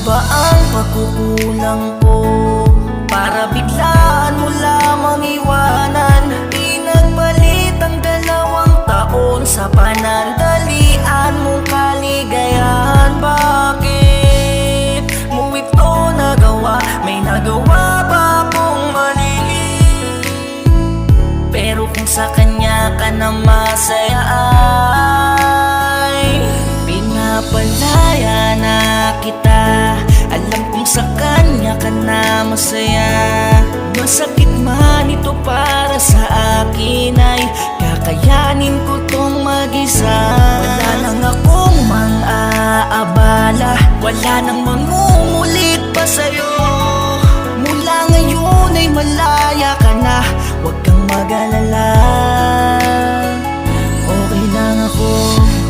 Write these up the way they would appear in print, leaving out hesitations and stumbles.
ba ang pagkukulang ko para biglaan mo lamang iwanan? Pinagpalit ang 2 taon sa panandalian mong kaligayahan. Bakit mo ito nagawa? May nagawa ba akong mali? Pero kung sa kanya ka na masaya ay pinapalaya na kita. Alam kong sa kanya ka na masaya. Masakit man ito para sa akin ay kakayanin ko tong mag-isa. Wala nang akong mang-aabala, wala nang mangungulit pa sa'yo. Mula ngayon ay malaya ka na, huwag kang mag-alala. Okay lang ako.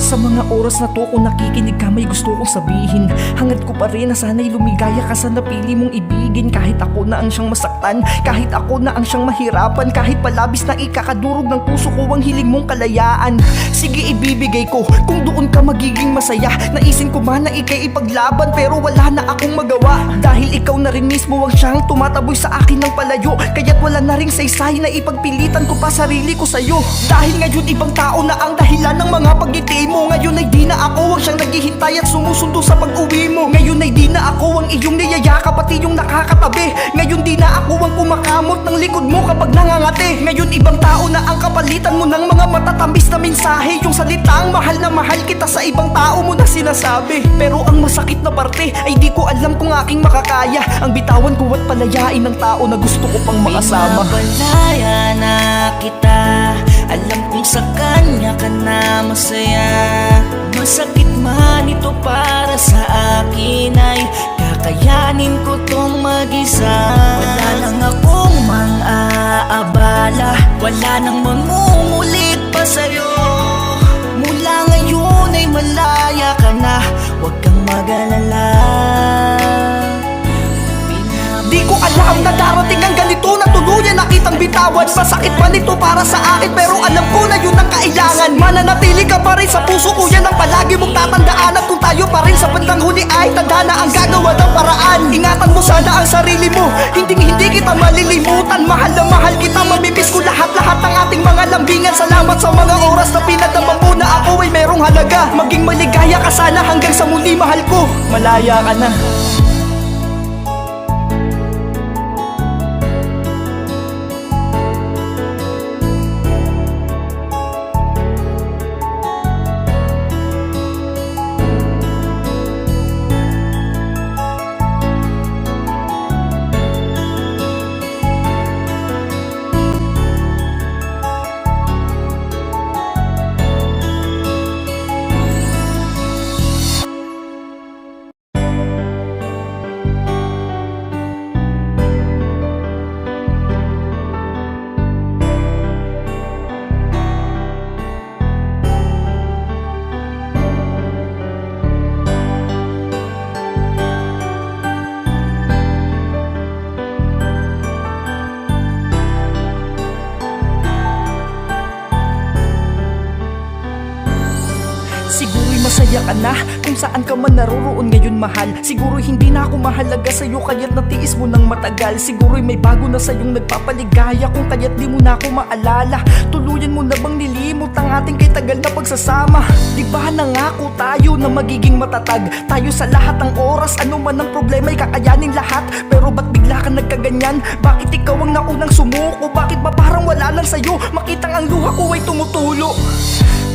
Sa mga oras na to kung nakikinig ka, may gusto kong sabihin. Hangad ko pa rin na sana'y lumigaya ka sa napili mong ibigin. Kahit ako na ang siyang masaktan, kahit ako na ang siyang mahirapan, kahit palabis na ikakadurog ng puso ko ang hiling mong kalayaan. Sige, ibibigay ko kung doon ka magiging masaya. Naisin ko man na ika'y ipaglaban, pero wala na akong magawa. Dahil ikaw na rin mismo ang siyang tumataboy sa akin ng palayo. Kaya't wala na ring saysay na ipagpilitan ko pa sarili ko sa'yo. Dahil ngayon ibang tao na ang dahilan ng mga pagngiti mo. Ngayon ay di na ako ang siyang naghihintay at sumusundo sa pag-uwi mo. Ngayon ay di na ako ang iyong niyayakap pati yung nakakatabi. Ngayon di na ako ang kumakamot ng likod mo kapag nangangati. Ngayon ibang tao na ang kapalitan mo ng mga matatamis na mensahe. Yung salitang mahal na mahal kita sa ibang tao mo na sinasabi. Pero ang masakit na parte ay di ko alam kung aking makakaya ang bitawan ko at palayain ng tao na gusto ko pang makasama. Pinapalaya na kita, alam kong sa kanya ka na masaya. Masakit man ito para sa akin ay kakayanin ko tong mag-isa. Wala nang akong mang-aabala, wala nang mangungulit pa sa'yo. Mula ngayon ay malaya ka na, huwag kang mag-alala. Di ko alam na darating ang ganito na tuluyan na kitang bitawan. Masakit man ito para sa akin, pero alam ko na yun ang kailangan. Mananatili ka pa rin sa puso ko, yan ang palagi mong tatandaan. At kung tayo pa rin sa bandang huli ay tanda na ang gagawa ng paraan. Ingatan mo sana ang sarili mo, hindi kita malilimutan. Mahal na mahal kita, mamimiss ko lahat-lahat ng ating mga lambingan. Salamat sa mga oras na pinagdamang mo na ako ay merong halaga. Maging maligaya ka sana hanggang sa muli, mahal ko. Malaya ka na. Siguro'y masaya ka na kung saan ka man naroroon ngayon, mahal. Siguro'y hindi na ako mahalaga sa'yo kaya't natiis mo ng matagal. Siguro'y may bago na sa'yong nagpapaligaya kung kaya't di mo na ako maalala. Tuluyan mo na bang nilimot ang ating kay tagal na pagsasama? Di ba nangako tayo na magiging matatag tayo sa lahat ng oras? Ano man ang problema'y kakayanin lahat. Pero ba't bigla ka nagkaganyan? Bakit ikaw ang naunang sumuko? Bakit ba parang wala lang sa'yo? Makitang ang luha ko ay tumutulo.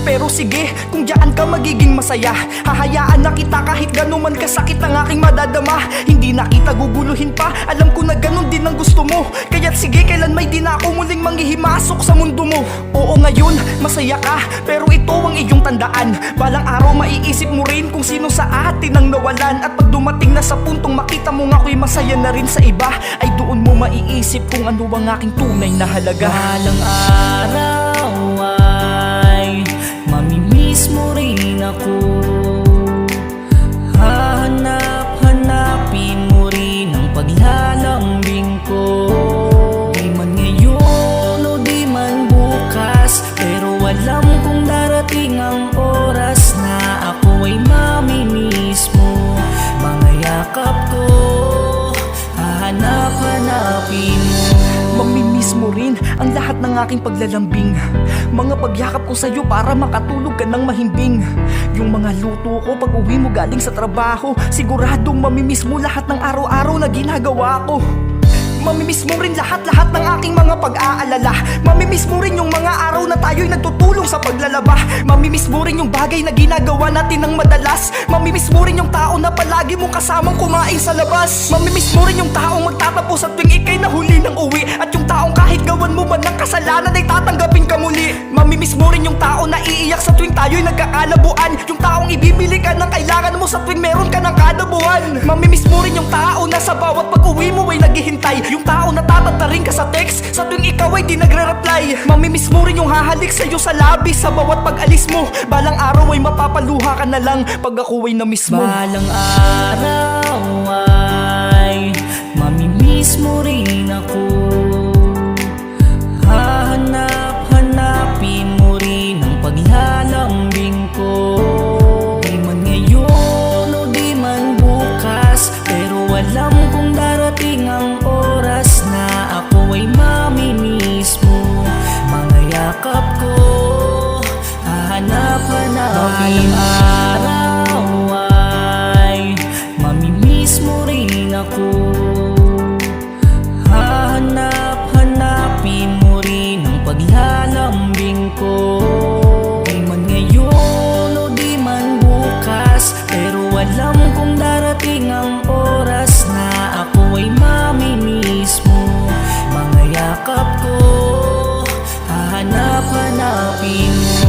Pero sige, kung diyan ka magiging masaya, hahayaan na kita kahit gano'n man kasakit ang aking madadama. Hindi na kita guguluhin pa, alam ko na gano'n din ang gusto mo. Kaya't sige, kailan may di na ako muling manghihimasok sa mundo mo. Oo, ngayon, masaya ka, pero ito ang iyong tandaan. Balang araw maiisip mo rin kung sino sa atin ang nawalan. At pag dumating na sa puntong makita mo nga ako'y masaya na rin sa iba, ay doon mo maiisip kung ano ang aking tunay na halaga. Balang araw ay mamimiss mo rin ako. Hahanap-hanapin mo rin ang paglalambing ko. Di man ngayon o di man bukas, pero alam kong darating ang oras na ako ay mamimiss mo. Mga yakap akin ang lahat ng aking paglalambing. Mga pagyakap ko sa'yo para makatulog ka ng mahimbing. Yung mga luto ko pag uwi mo galing sa trabaho, siguradong mamimiss mo lahat ng araw-araw na ginagawa ko. Mamimiss mo rin lahat-lahat ng aking mga pag-aalala. Mamimiss mo rin yung mga araw na tayo'y nagtutulong sa paglalaba. Mamimiss mo rin yung bagay na ginagawa natin ng madalas. Mamimiss mo rin yung tao na palagi mong kasamang kumain sa labas. Mamimiss mo rin yung taong magtatapos at tuwing ikay nahuli ng uwi, at yung taong kahit gawan mo man ng kasalanan ay tatanggapin ka muli. Mamimiss mo rin yung tao na iiyak sa tuwing tayo'y nagkakalabuan, yung taong ibibili ka ng kailangan mo sa tuwing meron ka ng kada buwan. Mamimiss mo rin yung tao na sa bawat pag-uwi mo ay naghihintay, yung tao na tatataring ka sa text sa tuwing ikaw ay di nagre-reply. Mamimiss mo rin yung hahalik sa'yo sa labi sa bawat pag-alis mo. Balang araw ay mapapaluha ka na lang pag ako ay na-miss mo. Balang araw ay mamimiss mo rin ako. Hahanap-hanapin mo rin ang paglalambing ko. Di man ngayon o di man bukas, pero alam kong darating ang oras na ako ay mamimiss mo. Mga yakap ko, hahanap-hanapin. Balang araw ay mamimiss mo rin ako. Hahanap-hanapin mo rin ang paglalambing ko. Di man ngayon o di man bukas, pero alam kong darating ang oras na ako ay mamimiss mo. Mga yakap ko, hahanap-hanapin mo.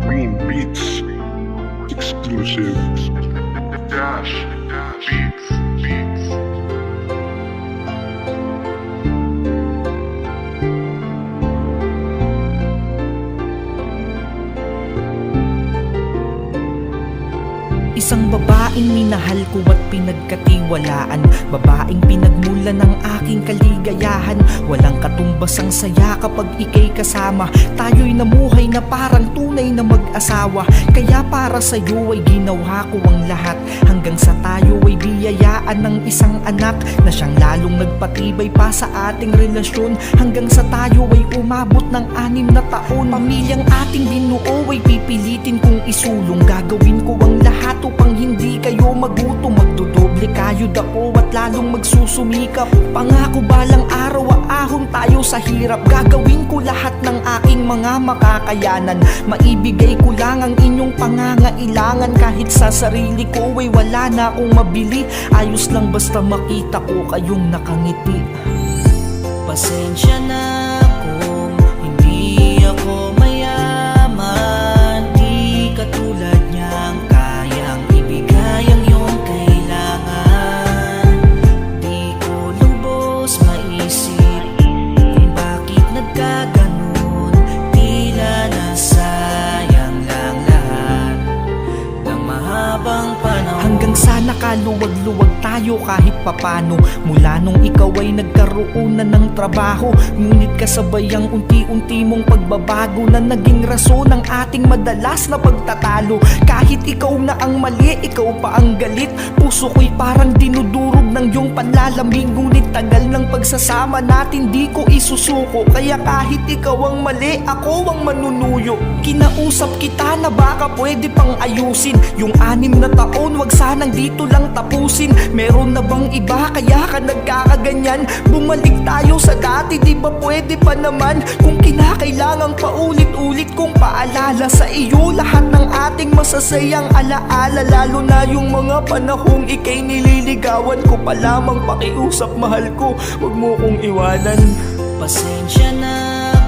Green Beats exclusive. Dash Beats. Isang babaeng minahal ko at pinagkatiwalaan, babaeng pinagmula ng aking kaligayahan. Walang katumbas ang saya kapag ika'y kasama, tayo'y namuhay na parang tunay na mag-asawa. Kaya para sa'yo ay ginawa ko ang lahat, hanggang sa tayo ay biyayaan ng isang anak na siyang lalong nagpatibay pa sa ating relasyon, hanggang sa tayo ay umabot ng 6 na taon. Pamilyang ating binuo ay pipilitin kong isulong, gagawin ko ang lahat upang hindi kayo magutom. Magdodoble kayo dako at lalong magsusumikap. Pangako balang araw aahon tayo sa hirap. Gagawin ko lahat ng aking mga makakayanan, maibigay ko lang ang inyong pangangailangan. Kahit sa sarili ko ay wala na akong mabili, ayos lang basta makita ko kayong nakangiti. Pasensya na kung hindi ako mayaman, di katulad niyang kayang ibigay ang iyong kailangan. Di ko lubos maisip kung bakit nagkaganon, tila nasayang lang lahat ng mahabang panahon. Hanggang sa nakaluwag-luwag tayo kahit papano, mula nung ikaw ay nagkaroon na ng trabaho. Ngunit kasabay ang unti-unti mong pagbabago na naging rason ng ating madalas na pagtatalo. Kahit ikaw na ang mali, ikaw pa ang galit, puso ko'y parang dinudurog ng iyong panlalamig. Ngunit tagal ng pagsasama natin di ko isusuko, kaya kahit ikaw ang mali, ako ang manunuyo. Kinausap kita na baka pwede pang ayusin yung 6 na taon, wag sanang dito lang tapusin. Meron na bang iba kaya ka nagkakaganyan? Bumalik tayo sa dati, di ba pwede pa naman? Kung kinakailangang paulit-ulit kong paalala sa iyo lahat ng ating masasayang alaala, lalo na yung mga panahong ika'y nililigawan ko pa lamang. Pakiusap mahal ko, wag mo kong iwanan. Pasensya na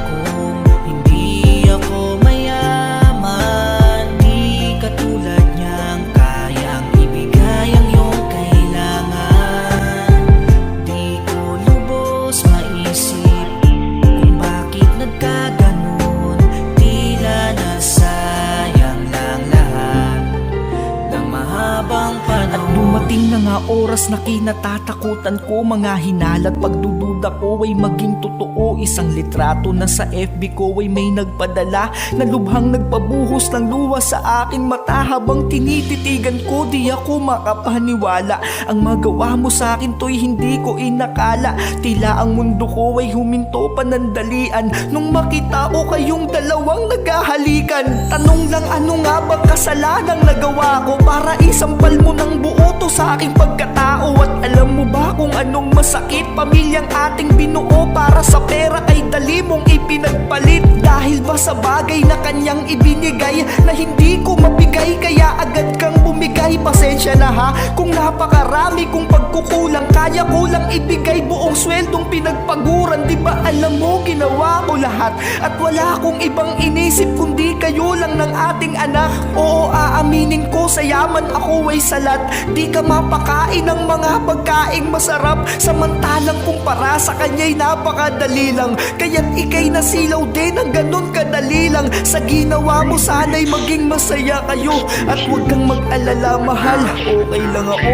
kung hindi ako mayaman, di katulad niyang kayang ibigay ang iyong kailangan. oras na kinatatakutan ko, mga hinala't pagdududa ko ay maging totoo. Isang litrato na sa FB ko ay may nagpadala na lubhang nagpabuhos ng luha sa aking mata. Habang tinititigan ko, di ako makapaniwala. Ang magawa mo sa akin to'y hindi ko inakala. Tila ang mundo ko ay huminto panandalian nung makita ko kayong dalawang naghahalikan. Tanong lang, ano nga bang kasalanang nagawa ko para isampal mo ng buo to sa aking pagkatao? At alam mo ba kung anong masakit? Pamilyang ating binuo para sa pera ay dali mong ipinagpalit. Dahil ba sa bagay na kanyang ibinigay na hindi ko mabigay, kaya agad kang bumigay? Pasensya na ha kung napakarami kong pagkukulang, kaya ko lang ibigay buong sweldong pinagpaguran. Di ba alam mo ginawa ko lahat at wala akong ibang inisip kundi kayo lang ng ating anak. Oo, aaminin ko sa yaman ako ay salat. Di ka mapakain ng mga pagkaing masarap, samantalang kumpara sa kanya'y napakadali lang. Kaya't ikay nasilaw din ng ganun kadali lang. Sa ginawa mo sana'y maging masaya kayo. At huwag kang mag-alala mahal, okay lang ako.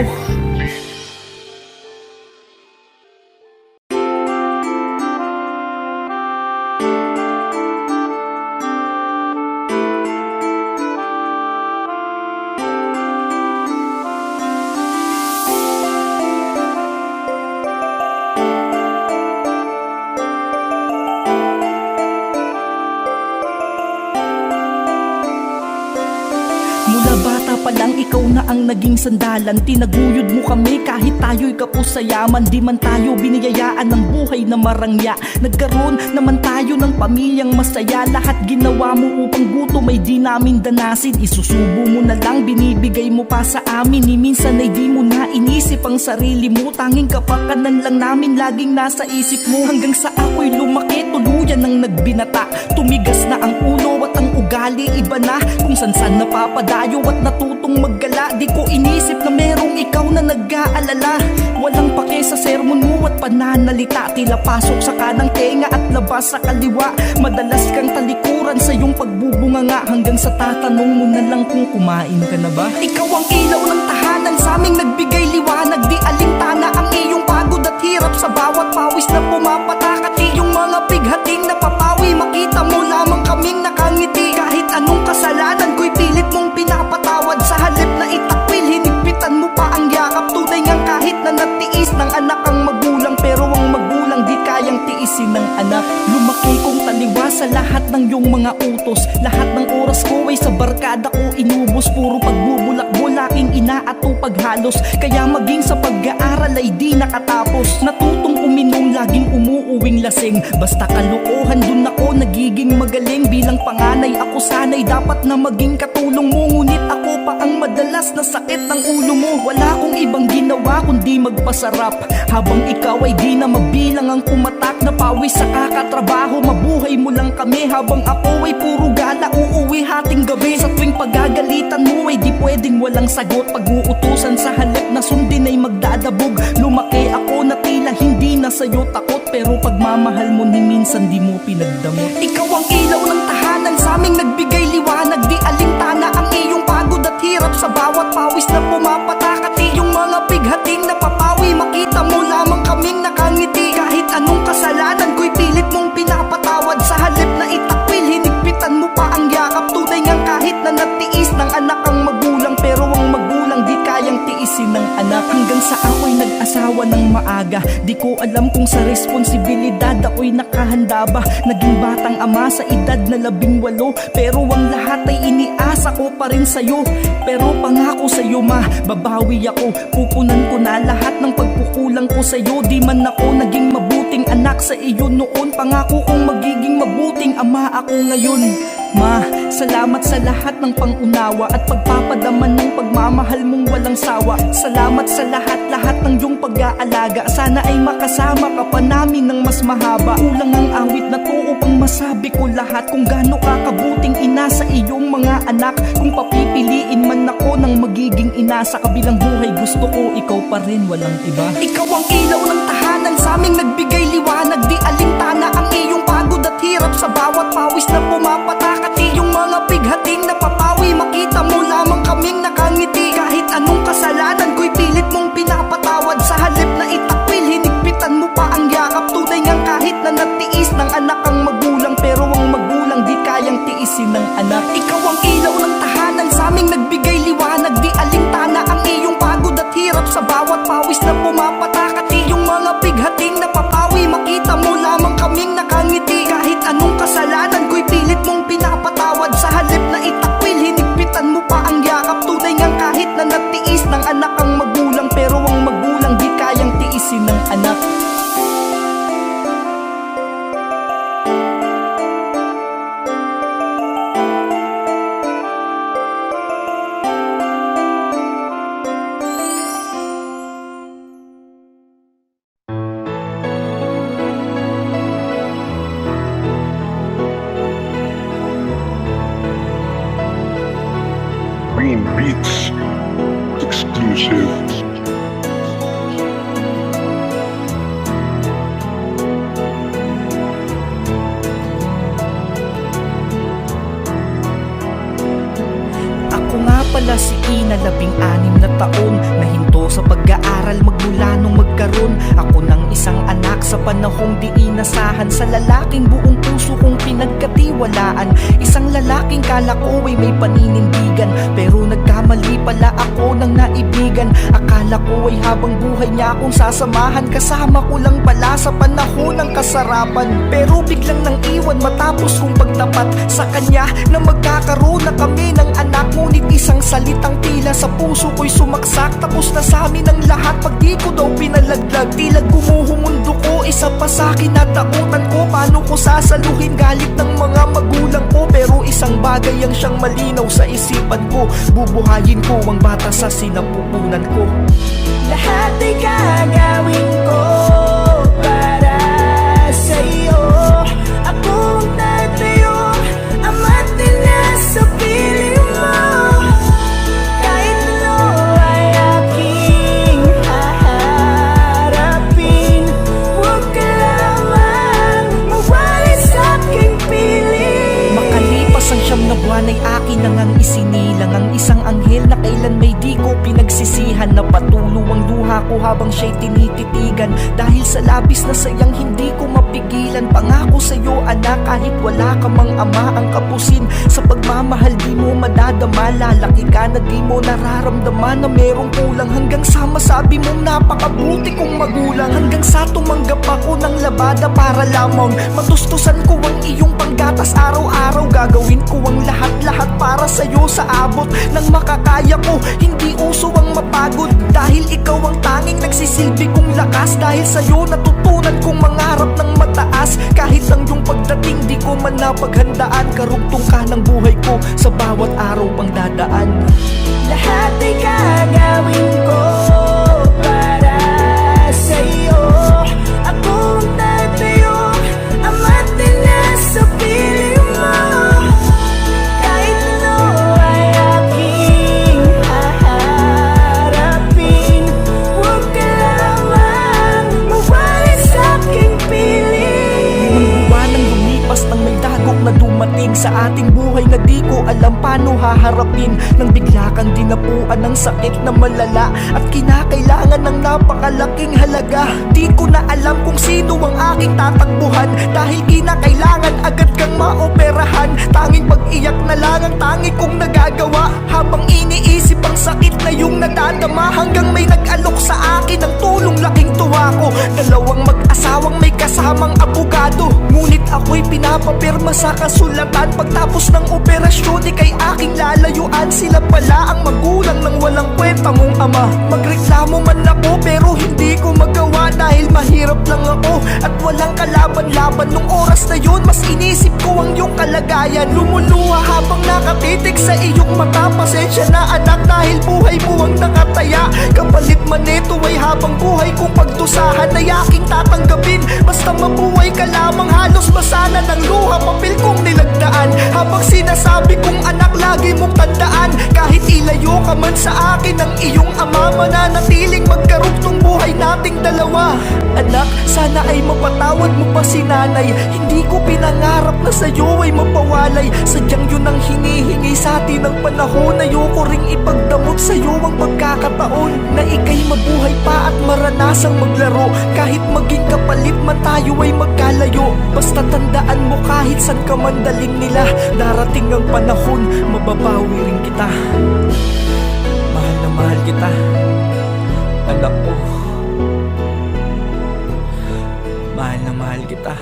Mula bata pa lang ikaw na ang naging sandalan. Tinaguyod mo kami kahit tayo'y kapos sa yaman. Di man tayo biniyayaan ng buhay na marangya. Nagkaroon naman tayo ng pamilyang masaya. Lahat ginawa mo upang gutom ay di namin danasin. Isusubo mo na lang, binibigay mo pa sa amin. Ni minsan ay di mo na inisip ang sarili mo. Tanging kapakanan lang namin laging nasa isip mo. Hanggang sa ako'y lumaki, tuluyan ang nagbinata. Tumigas na ang ulo at ang ugali iba na. Kung san-san napapadayo at natutong maggala. Di ko inisip na merong ikaw na nag-aalala. Walang pake sa sermon mo at pananalita. Tila pasok sa kanang tenga at labas sa kaliwa. Madalas kang talikuran sa iyong pagbubunganga. Hanggang sa tatanong mo na lang kung kumain ka na ba. Ikaw ang ilaw ng tahanan, sa aming nagbigay liwanag. Di alintana ang iyong pagod at hirap sa bawat pawis na pumapatak. At iyong mga pighating napapawi, makita mo lamang kaming nakangiti. Kahit anong kasalanan ko'y pilit mong pinapatawad. Sa halip na itakwil, hinigpitan mo pa ang yakap. Tunay ngang kahit na natiis ng anak ang magulang, pero ang magulang di kayang tiisin ng anak. Lumaki kong taliwa sa lahat ng iyong mga utos. Lahat ng oras ko ay sa barkada ko inubos. Puro pagbubulakbol aking inaatong paghalos. Kaya maging sa pag-aaral ay di nakatapos. Natutong uminom, laging umuuwing lasing. Basta kalokohan dun ako nagiging magaling. Bilang panganay ako sana'y dapat na maging katulong mo. Ngunit ako pa ang madalas na sakit ng ulo mo. Wala akong ibang ginawa kundi magpasarap. Habang ikaw ay di na mabilang ang kumatak na pawis sa kakatrabaho. Mabuhay mo lang kami habang ako ay puro gala. Uuwi hating gabi. Sa tuwing pagagalitan mo ay di pwedeng walang sagot. Pag-uutusan sa halip na sundin ay magdadabog. Lumaki ako na tila hindi na sa'yo takot. Pero pagmamahal mo ni minsan di mo pinagdamot. Ikaw ang ilaw ng tahanan, sa aming nagbigay liwanag. Di alintana ang iyong pagod at hirap sa bawat pawis na pumapatak. At iyong mga pighating napapawi, makita mo lamang kaming nakangiti. Kahit anong kasalanan ko'y pilit mong pinapatawad. Sa halip na itakwil, hinigpitan mo pa ang yakap. Tunay ngang kahit na natiis ng anak ang magulang, pero ang magulang di kayang tiisin ng anak. Hanggang sa ako'y nag-asawa ng maaga, di ko alam kung sa responsibilidad ako'y nakahanda ba. Naging batang ama sa edad na 18, pero ang lahat ay iniasa ko pa rin sa'yo. Pero pangako sa'yo ma, babawi ako. Pupunan ko na lahat ng pagkukulang ko sa'yo. Di man ako naging mabuting anak sa iyo noon, pangako kong magiging mabuting ama ako ngayon. Ma, salamat sa lahat ng pangunawa at pagpapadaman ng pagmamahal mong walang sawa. Salamat sa lahat-lahat ng iyong pag-aalaga. Sana ay makasama ka pa namin ng mas mahaba. Kulang ang awit na to upang masabi ko lahat kung gaano ka kabuting ina sa iyong mga anak. Kung papipiliin man ako ng magiging ina sa kabilang buhay, gusto ko ikaw pa rin, walang iba. Ikaw ang ilaw ng tahanan, sa aming nagbigay liwanag. Di alintana ang iyong pagod at hirap sa bawat pawis na pumapatak. At iyong mga pighating napapawi, makita mo lamang kaming nakangiti. Kahit anong kasalanan ko'y pilit mong pinapatawad. ngayon. Ako ng isang anak sa panahong di inasahan, sa lalaking buong puso kong pinagkatiwalaan. Isang lalaking kala ko ay may paninindigan, pero nagkamali pala ako ng naibigan. Akala ko ay habang buhay niya akong sasamahan, kasama ko lang pala sa panahon ng kasarapan. Pero biglang nang iwan matapos kong pagtapat sa kanya na magkakaroon na kami ng anak. Ngunit isang salitang tila sa puso ko'y sumaksak. Tapos na sa amin ang lahat pag di ko daw pinalaglag. Tila gumuhumundo ko, isa pa sa kinatakutan ko. Paano ko sasaluhin galit ng mga magulang ko? Pero isang bagay ang siyang malinaw sa isipan ko, bubuhayin ko ang bata sa sinapupunan ko. Lahat ay gagawin ko para sa'yo. Akong tatayo, ama't na sa piling mo. Kahit ano ay aking haharapin, huwag ka lamang mawali sa aking piling. Makalipas ang 9 na buwan ay akin nang ang isinilang ang isang anghel na kailan may di ko pinagsisihan. Napatulo ang luha ko habang siya'y tinititigan, dahil sa labis na sayang hindi ko mapigilan. Pangako sa'yo anak, kahit wala ka mang ama, ang kapusin sa pagmamahal di mo madadama. Lalaki ka na di mo nararamdaman na merong kulang, hanggang sa masabi mong napakabuti kong magulang. Hanggang sa tumanggap ako ng labada para lamang matustusan ko ang iyong panggatas araw-araw. Gagawin ko ang lahat-lahat para sa'yo sa abot ng makakaya ko. Hindi uso ang mapagod, dahil ikaw ang tanging nagsisilbi kong lakas. Dahil sa'yo natutunan kong mangarap ng mataas. Kahit ang iyong pagdating di ko man napaghandaan, karugtong ka ng buhay ko sa bawat araw pang dadaan. Lahat ay gagawin ko para sa'yo. Akong tatayo, ama't na sa piling mo. Kahit ano ay aking haharapin, huwag ka lamang mawali sa aking piling. 5 buwan nang lumipas nang may dagok na dumating sa ating buhay na di ko alam paano haharapin. Nang bigla kang dinapuan ng sakit na malala at kinakailangan ng napakalaking halaga. Di ko na alam kung sino ang aking tatakbuhan, dahil kinakailangan agad kang maoperahan. Tanging pag-iyak na lang ang tangi kong nagagawa, habang iniisip ang sakit na yung nadadama. Hanggang may nag-alok sa akin ng tulong, laking tuwa ko. Dalawang mag-asawang may kasamang abogado, ngunit ako'y pinapapirma sa kasulatan. Pagtapos ng operasyon, di kay aking lalayuan. Sila pala ang magulang ng walang kwenta mong ama. Magreklamo man ako pero hindi ko magawa, dahil mahirap lang ako at walang kalaban-laban. Nung oras na yun, mas inisip ko ang iyong kalagayan. Lumuluha habang nakatitig sa iyong mata. Pasensya na anak, dahil buhay mo ang nakataya. Kapalit man ito ay habang buhay kong pagdusahan ay aking tatanggapin. Basta mabuhay ka lamang, halos masana ng luha papel kong nilagdaan. Habang sinasabi kong anak, lagi mong tandaan, kahit ilayo ka man sa akin ng iyong ama, mananatiling magkarugtong buhay nating dalawa. Anak, sana ay mapatawad mo pa si nanay. Hindi ko pinangarap na sa'yo ay mapawalay. Sadyang yun ang hinihingi sa atin ng panahon. Ayoko ring ipagdamot sa'yo ang pagkakataon na ika'y mabuhay pa at maranasang maglaro. Kahit maging kapalit man tayo ay magkalayo, basta tandaan mo kahit san ka man daling nila, darating ang panahon, mababawi rin kita. Mahal na mahal kita, anak ko. Mahal na mahal kita.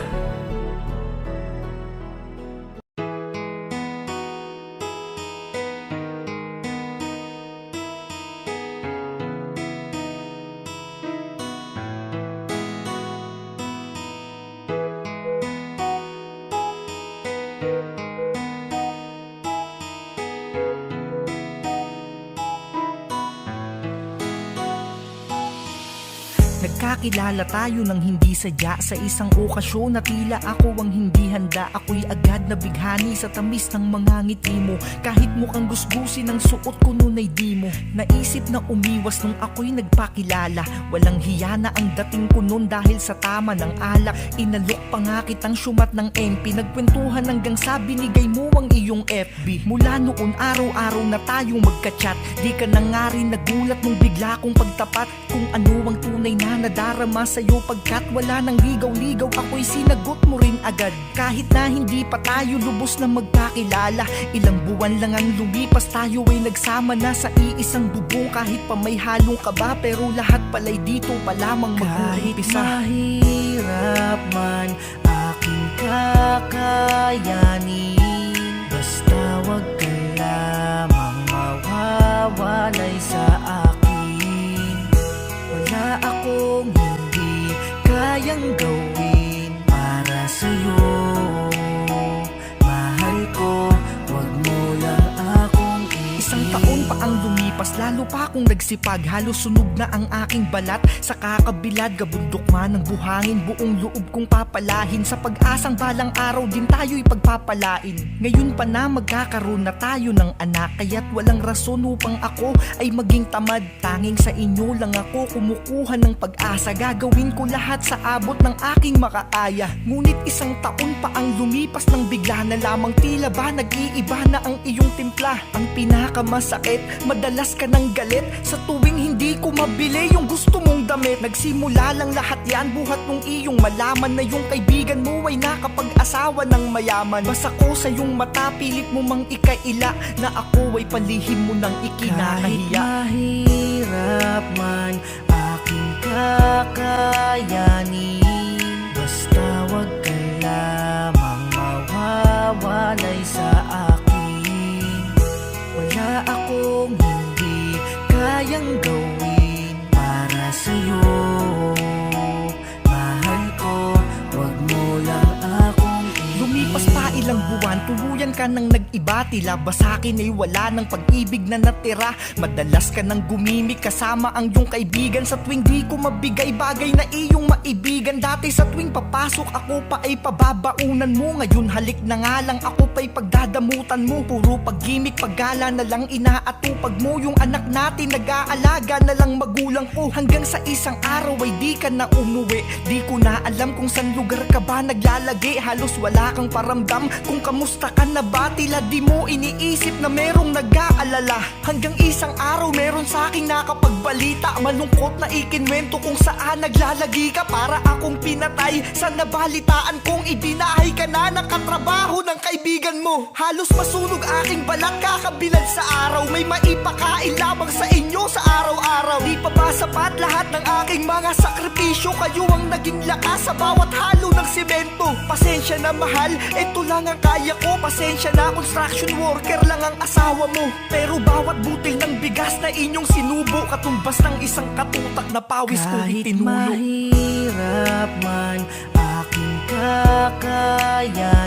Nagkakilala tayo ng hindi sadya sa isang okasyon na tila ako ang hindi handa. Ako'y agad na bighani sa tamis ng mga ngiti mo. Kahit mukhang gusgusin ang suot ko nun ay di mo naisip na umiwas nung ako'y nagpakilala. Walang hiya na ang dating ko nun dahil sa tama ng alak. Inalok pa nga kitang syumat ng MP. Nagkwentuhan hanggang sa binigay mo ang iyong FB. Mula noon araw-araw na tayong magka-chat. Di ka na nga rin nagulat nung bigla kong pagtapat kung ano ang tunay na nadarama sa'yo pagkat wala nang ligaw-ligaw, ako'y sinagot mo rin agad. Kahit na hindi pa tayo lubos na magkakilala, ilang buwan lang ang lumipas, tayo ay nagsama na sa iisang bubong. Kahit pa may halong kaba, pero lahat pala'y dito pa lamang mag-uumpisa. Kahit mahirap man aking kakayanin, basta wag ka lamang mawawalay sa akin. Wala akong hindi kayang gawin para sa'yo. Mahal ko, wag mo lang akong Isang taon pa ang lumipas, lalo pa akong nagsipag. Halos sunog na ang aking balat sa kakabilad. Gabundok man ng buhangin, buong loob kong papalahin. Sa pag-asang balang araw din tayo'y pagpapalain. Ngayon pa na magkakaroon na tayo ng anak, kaya't walang rason upang ako ay maging tamad. Tanging sa inyo lang ako kumukuha ng pag-asa. Gagawin ko lahat sa abot ng aking makakaya. Ngunit isang taon pa ang lumipas nang bigla na lamang tila ba nag-iiba na ang iyong timpla. Ang pinakamasakit, madalas ka ng galit sa tuwing hindi ko mabili yung gusto mong damit. Nagsimula lang lahat yan buhat nung iyong malaman na yung kaibigan mo ay nakapag-asawa ng mayaman. Basta ko sa iyong mata, pilit mo mang ikaila na ako ay palihim mo ng ikinakahiya. Kahit mahirap man aking kakayanin, basta wag ka lamang mawawalay sa akin. Wala akong hindi kayang gawin para sa'yo. Mahal ko, wag mo lang akong Lumipas pa ilang buwan, tuluyan ka nang nag-iba. Tila ba sa'kin ay wala ng pag-ibig na natira. Madalas ka nang gumimik kasama ang iyong kaibigan. Sa tuwing di ko mabigay bagay na iyong maibigan. Dati sa tuwing papasok ako pa ay pababaunan mo. Ngayon halik na nga lang ako pa'y pagdadamutan mo. Puro pag-gimik, paggala na lang inaatupag mo. Yung anak natin nag-aalaga na lang magulang ko. Hanggang sa isang araw ay di ka na umuwi. Di ko na alam kung saan lugar ka ba naglalagi. Halos wala kang paramdam kung kamusta ka na ba. Tila di mo iniisip na merong nag-aalala. Hanggang isang araw meron sa aking nakapagbalita. Malungkot na ikinwento kung saan naglalagi ka. Para akong pinatay sa nabalitaan kong ibinahay ka na ng katrabaho ng kaibigan mo. Halos masunog aking balat kakabilad sa araw. May maipakain lamang sa inyo sa araw-araw. Di pa ba sapat lahat ng aking mga sakripisyo? Kayo ang naging lakas sa bawat halo ng simento. Pasensya na mahal, ito lang ang kaya ko. Pasensya na construction worker lang ang asawa mo. Pero bawat butil ng bigas na inyong sinubo, katumbas ng isang katutak na pawis kong itinulo. Kahit mahirap man aking kakayanin,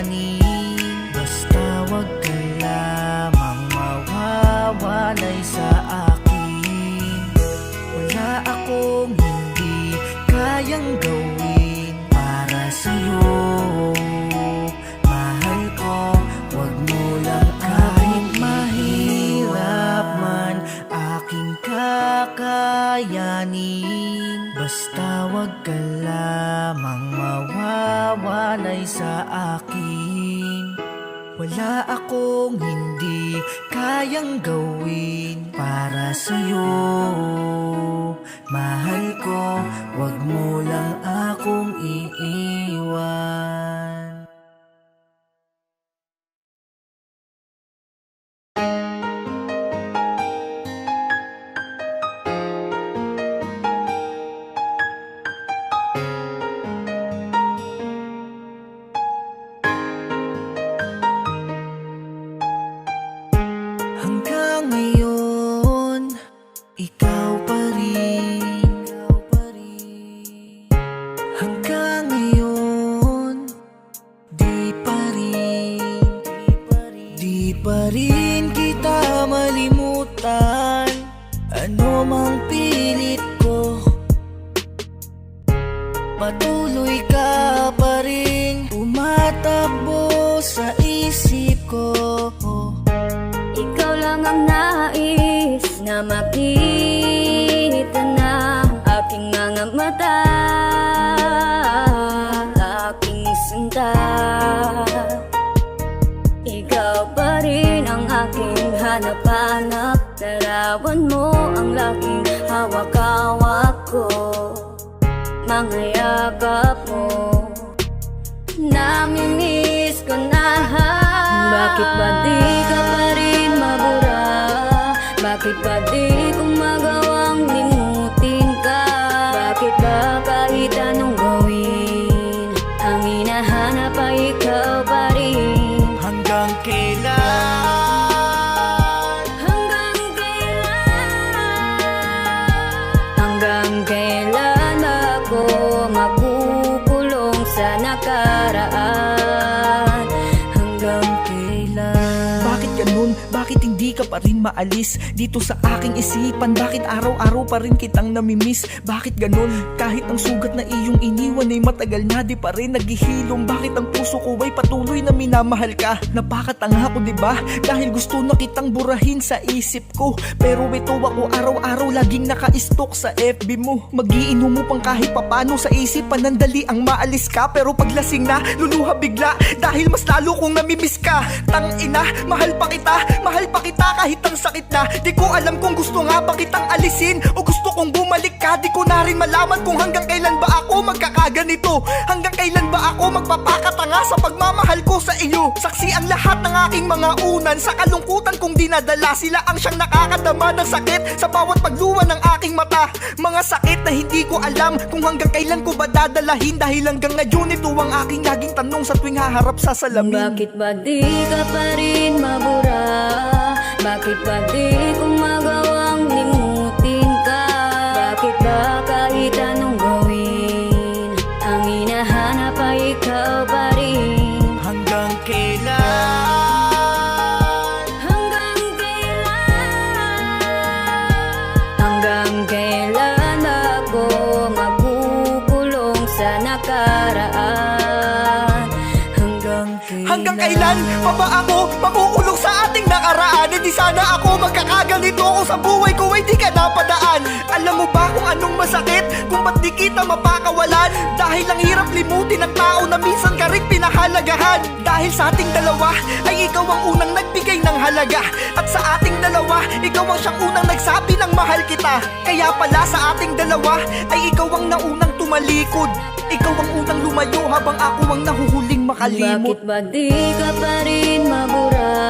basta wag ka lamang mawawalay sa akin. Wala akong hindi kayang gawin para sa'yo. Mahal ko, wag mo lang kahit mahirap man aking kakayanin, basta wag ka lamang mawawalay sa akin. Wala akong hindi kayang gawin para sa'yo. Mahal ko, wag mo lang akong iiwan. Hanggang ngayon, ikaw pa rin. Hanggang ngayon, di pa rin. Di pa rin kita malimutan. Ano mang pilit ko, patuloy ka pa rin tumatakbo sa isip ko. Ikaw lang ang nais na makita ng aking mga mata, aking sinta. Ikaw pa rin ang aking hanap-hanap. Larawan mo ang laking hawak-hawak ko. mga yakap mo. Namimiss ko na. Bakit ba di ka pa rin mabura? Bakit ba di ko magawang limutin ka? Bakit ba kahit anong gawin, ang hinahanap ay ikaw pa rin? Hanggang kailan? Hanggang kailan? Hanggang kailan ako makukulong sa nakaraan? Hanggang kailan? Bakit ganun? Bakit hindi ka pa rin maalis dito sa aking isipan? Bakit araw-araw pa rin kitang namimiss? Bakit ganun? Kahit ang sugat na iyong iniwan ay matagal na di pa rin naghihilom. Bakit ang puso ko ay patuloy na minamahal ka? Napakatanga ko diba? Dahil gusto na kitang burahin sa isip ko, pero ito ako araw-araw laging naka-stalk sa FB mo. Magiinom mo pang kahit papano sa isipan nandali ang maalis ka, pero paglasing na luluha bigla dahil mas lalo kong namimiss ka. Tangina, mahal pa kita kahit ang sakit na. Di ko alam kung gusto nga ba kitang alisin o gusto kong bumalik ka. Di ko na rin malaman kung hanggang kailan ba ako magkakaganito. Hanggang kailan ba ako magpapakatanga sa pagmamahal ko sa iyo. Saksi ang lahat ng aking mga unan sa kalungkutan kong dinadala. Sila ang siyang nakakadama ng sakit sa bawat pagluwa ng aking mata. Mga sakit na hindi ko alam kung hanggang kailan ko ba dadalahin. Dahil hanggang ngayon ito ang aking laging tanong sa tuwing haharap sa salamin. Bakit ba di ka pa rin mabura? Bakit ba di ko magawang limutin ka? Bakit ba kahit anong gawin, ang hinahanap ay ikaw pa rin? Hanggang kailan? Hanggang kailan? Hanggang kailan ako makukulong sa nakaraan? Hanggang kailan pa ba ako makukulong sa ating nakaraan? Hindi sana ako magkakaganito kung sa buhay ko ay di ka napadaan. Alam mo ba kung anong masakit? Kung ba't di kita mapakawalan? Dahil ang hirap limutin ng tao na minsan ka rin pinahalagahan. Dahil sa ating dalawa ay ikaw ang unang nagbigay ng halaga. At sa ating dalawa, ikaw ang siyang unang nagsabi ng mahal kita. Kaya pala sa ating dalawa ay ikaw ang naunang tumalikod. Ikaw ang unang lumayo habang ako ang nahuhuling makalimot. Bakit ba di ka pa rin mabura?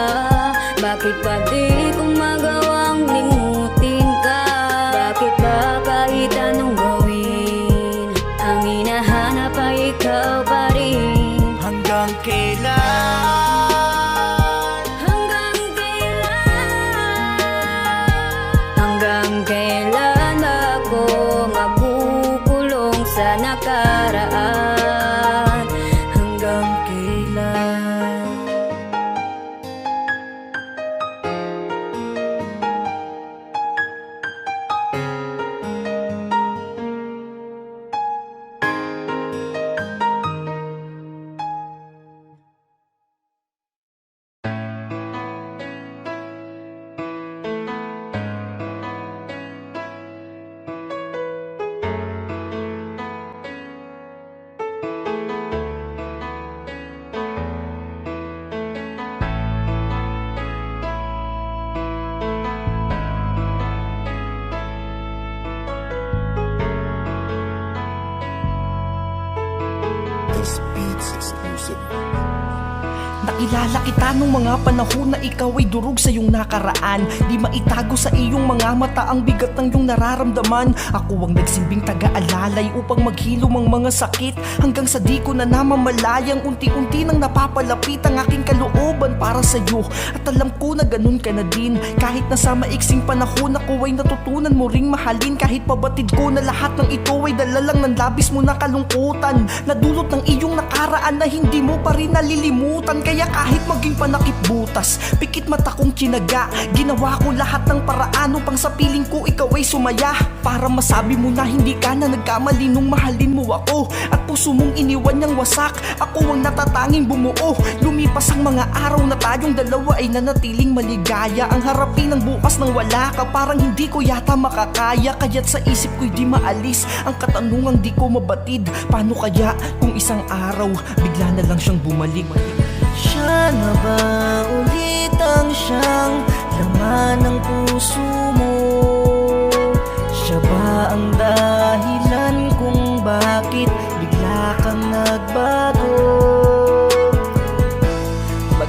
Bakit ba di ko magawang limutin ka? Bakit ba kahit anong gawin, ang hinahanap ay ikaw pa rin? Hanggang kailan? Hanggang kailan? Hanggang kailan ako makukulong sa nakaraan? Hanggang kailan? This Beats exclusive. Nakilala kita nung mga panahon na ikaw ay durog sa iyong nakaraan. Di maitago sa iyong mga mata ang bigat ng iyong nararamdaman. Ako ang nagsilbing taga-alalay upang maghilom ang mga sakit, hanggang sa di ko na namamalayang unti-unti nang napapalapit ang aking kalooban para sa iyo. At alam ko na ganun ka na din, kahit na sa maiksing panahon ako ay natutunan mo ring mahalin. Kahit pabatid ko na lahat ng ito ay dala lang ng labis mo na kalungkutan, nadulot ng iyong nakaraan na hindi mo pa rin nalilimutan. Kaya kahit maging panakip butas, pikit mata kong kinaga, ginawa ko lahat ng paraan upang sa piling ko ikaw ay sumaya. Para masabi mo na hindi ka na nagkamali nung mahalin mo ako, at puso mong iniwan niyang wasak. Ako ang natatanging bumuo. Lumipas ang mga araw na tayong dalawa ay nanatiling maligaya. Ang harapin ng bukas nang wala ka, parang hindi ko yata makakaya. Kaya't sa isip ko'y di maalis ang katanungang di ko mabatid. Paano kaya kung isang araw bigla na lang siyang bumalik? Siya na ba ulit ang siyang laman ng puso mo? Siya ba ang dahilan kung bakit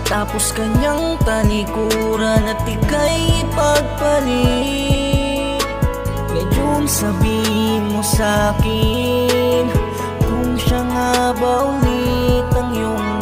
Matapos kanyang talikuran at ika'y ipagpalit, ngayon sabihin mo sa'kin kung siya nga ba ulit ang iyong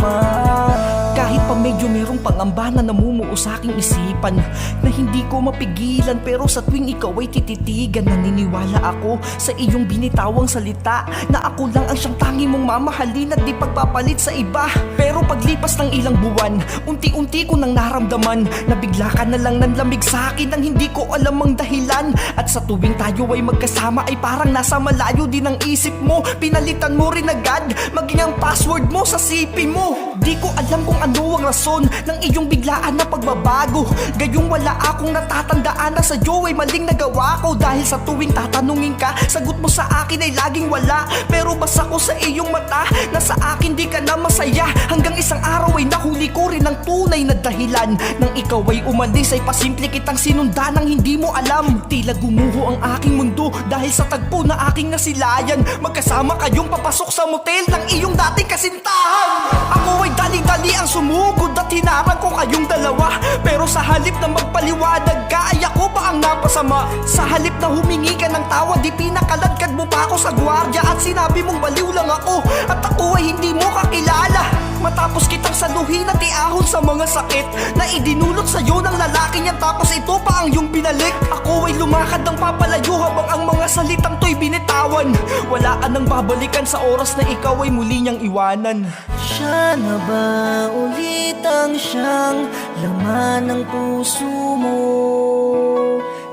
Kahit pa medyo merong pangamba na namumuo sa aking isipan, na hindi ko mapigilan, pero sa tuwing ikaw ay tititigan, naniniwala ako sa iyong binitawang salita, na ako lang ang siyang tangi mong mamahalin at di pagpapalit sa iba. Pero paglipas ng ilang buwan, unti-unti ko nang naramdaman na bigla ka na lang nanlamig sa akin nang hindi ko alam ang dahilan. At sa tuwing tayo ay magkasama ay parang nasa malayo din ang isip mo. Pinalitan mo rin agad maging ang password mo sa CP mo. Di ko alam kung ano ang rason ng iyong biglaan na pagbabago, gayong wala akong natatandaan na sa'yo ay maling nagawa ko. Dahil sa tuwing tatanungin ka, sagot mo sa akin ay laging wala. Pero basa ko sa iyong mata na sa akin di ka na masaya. Hanggang isang araw ay nahuli ko rin ang tunay na dahilan. Nang ikaw ay umalis ay pasimple kitang sinundan nang hindi mo alam. Tila gumuho ang aking mundo dahil sa tagpo na aking nasilayan. Magkasama kayong papasok sa motel ng iyong dating kasintahan. Ako ay dali-dali ang sumugod at hinarang ko kayong dalawa. Pero sa halip na magpaliwanag ka ay ako pa ang napasama. Sa halip na humingi ka ng tawad, di pinakaladkad mo pa ako sa gwardiya at sinabi mong baliw lang ako at ako ay hindi mo kakilala. Matapos kitang saluhin at iahon sa mga sakit na idinulot sa'yo ng lalaki niya, tapos ito pa ang iyong binalik. Ako ay lumakad ng papalayo habang ang mga salitang to'y binitawan. Wala ka nang babalikan sa oras na ikaw ay muli niyang iwanan. Siya na ba ulit ang siyang laman ng puso mo?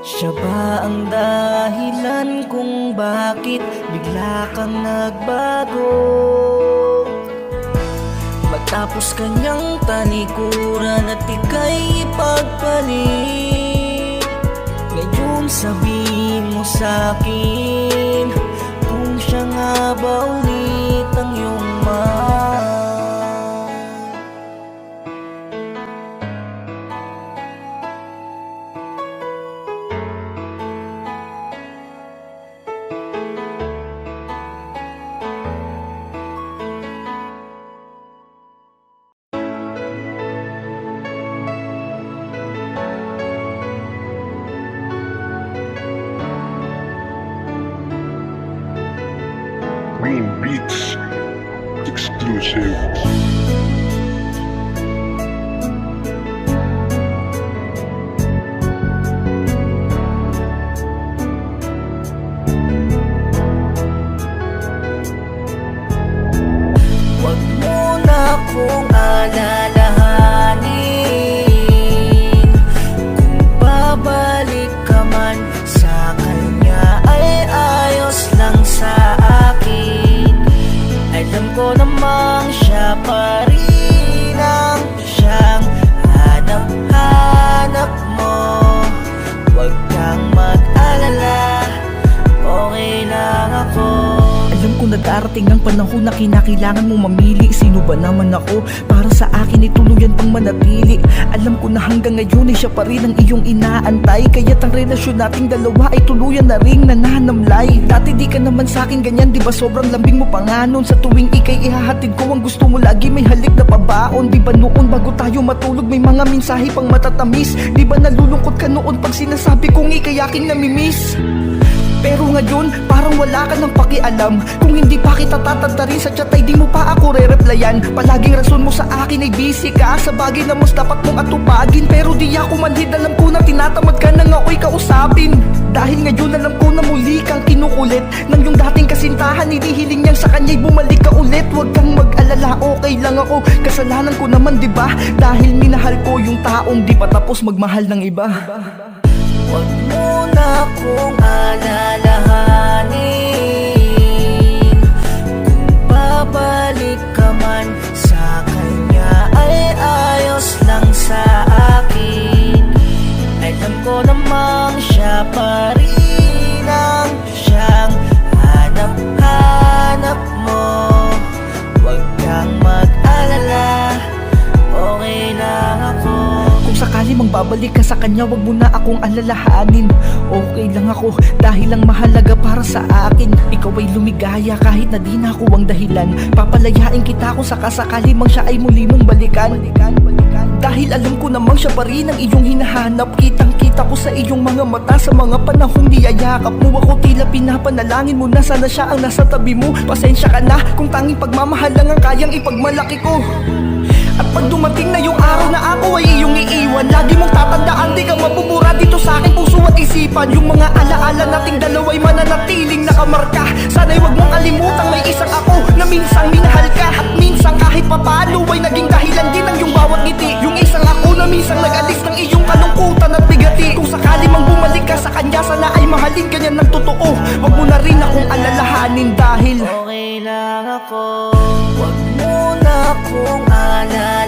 Siya ba ang dahilan kung bakit bigla kang nagbago? Matapos kanyang talikuran at ika'y ipagpalit, ngayon sabihin mo sa'kin kung siya nga ba ulit ang iyong Green Beats exclusive. Huwag mo na akong alalahanin, kung babalik ka man sa kanya ay ayos lang sa akin. Alam ko namang siya pa rin ang siyang hanap-hanap mo. Huwag kang mag-alala, okay lang ako. Alam ko na darating ang panahon na kinakailangan mo mamili. Sino ba naman ako para sa akin ay tuluyan pang manatili? Alam ko na hanggang ngayon ay siya pa rin ang iyong inaantay, kaya't ang relasyon nating dalawa ay tuluyan na ring nananamlay. Dati di ka naman sa akin ganyan, di ba sobrang lambing mo pa nga nun? Sa tuwing ika'y ihahatid ko ang gusto mo lagi may halik na pabaon. Di ba noon bago tayo matulog may mga mensahe pang matatamis? Di ba nalulungkot ka noon pag sinasabi kong ika'y aking namimiss? Pero ngayon, parang wala ka ng pakialam. Kung hindi pa kita tatantarin sa chat ay di mo pa ako re-replyan. Palaging rason mo sa akin ay busy ka sa bagay na mas dapat mong atupagin. Pero di ako manhid, alam ko na tinatamad ka nang ako'y kausapin. Dahil ngayon alam ko na muli kang kinukulit ng yung dating kasintahan, hinihiling niyang sa kanya'y bumalik ka ulit. Huwag kang mag-alala, okay lang ako. Kasalanan ko naman diba, dahil minahal ko yung taong di pa tapos magmahal ng iba. Huwag mo na akong alalahanin, kung babalik ka man sa kanya ay ayos lang sa akin. Alam ko namang siya pa rin ang siyang hanap-hanap mo. Huwag kang mag-alala, okay lang ako. Kung sakali mang babalik ka sa kanya, wag mo na akong alalahanin. Okay lang ako, dahil ang mahalaga para sa akin ikaw ay lumigaya kahit na di na ako ang dahilan. Papalayain kita kung sakasakali mang siya ay muli mong balikan. Dahil alam ko namang siya pa rin ang iyong hinahanap. Kitang kita ko sa iyong mga mata sa mga panahong niyayakap mo ako. Tila pinapanalangin mo na sana siya ang nasa tabi mo. Pasensya ka na kung tanging pagmamahal lang ang kayang ipagmalaki ko. At pag dumating na yung araw na ako ay iyong iiwan, lagi mong tatandaan, di ka mabubura dito sa aking puso at isipan. Yung mga alaala nating dalawa'y mananatiling nakamarka. Sana'y wag mong kalimutan may isang ako na minsang minahal ka. At minsan kahit papano ay naging dahilan din ang iyong bawat ngiti. Yung isang ako na minsang nag-alis ng iyong kalungkutan at bigati. Kung sakali mang bumalik ka sa kanya, sana ay mahalin ka niya ng totoo. Wag mo na rin akong alalahanin dahil okay lang ako. Wag mo na akong alalahanin.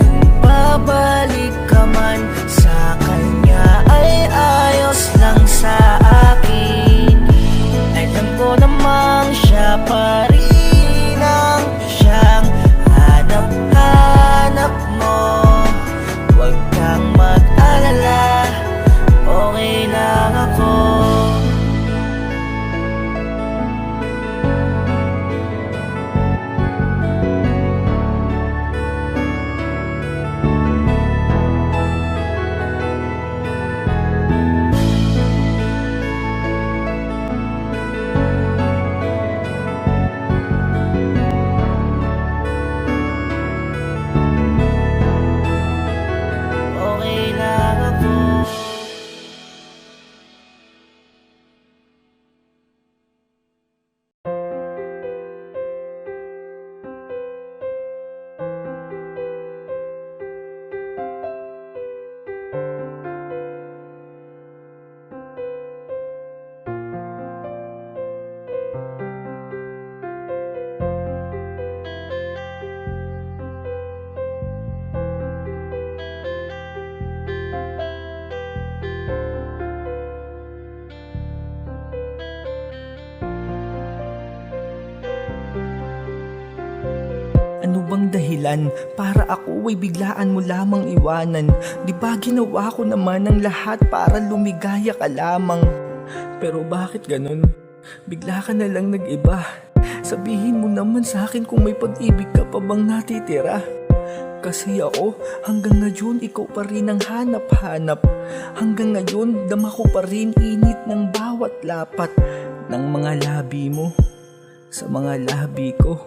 Kung babalik ka man sa kanya ay ayos lang sa akin. Alam ko namang siya pa rin ang siyang hanap-hanap mo. Wag kang mag-alala, okay lang ako. Okay lang ako. ano bang dahilan para ako ay biglaan mo lamang iwanan? Di ba ginawa ko naman ang lahat para lumigaya ka lamang? Pero bakit ganun? Bigla ka na lang nag-iba. Sabihin mo naman sa akin kung may pag-ibig ka pa bang natitira. Kasi ako, hanggang ngayon ikaw pa rin ang hanap-hanap. Hanggang ngayon, dama ko pa rin init ng bawat lapat ng mga labi mo sa mga labi ko.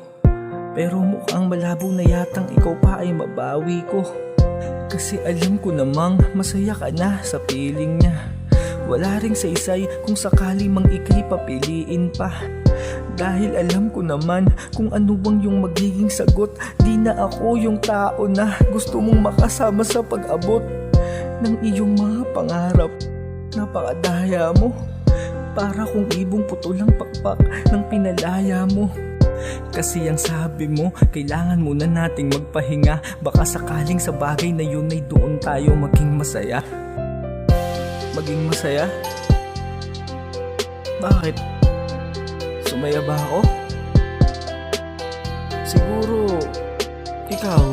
Pero mukhang malabo na yatang ikaw pa ay mabawi ko. Kasi alam ko namang masaya ka na sa piling niya. Wala ring saysay kung sakali mang ika'y papiliin pa. Dahil alam ko naman kung ano bang yung magiging sagot. Di na ako yung tao na gusto mong makasama sa pag-abot ng iyong mga pangarap. Napakadaya mo, para kung ibong putulang pakpak ng pinalaya mo. Kasi ang sabi mo, kailangan muna nating magpahinga. Baka sakaling sa bagay na yun ay doon tayo maging masaya. Maging masaya? Bakit? Sumaya ba ako? Siguro, ikaw.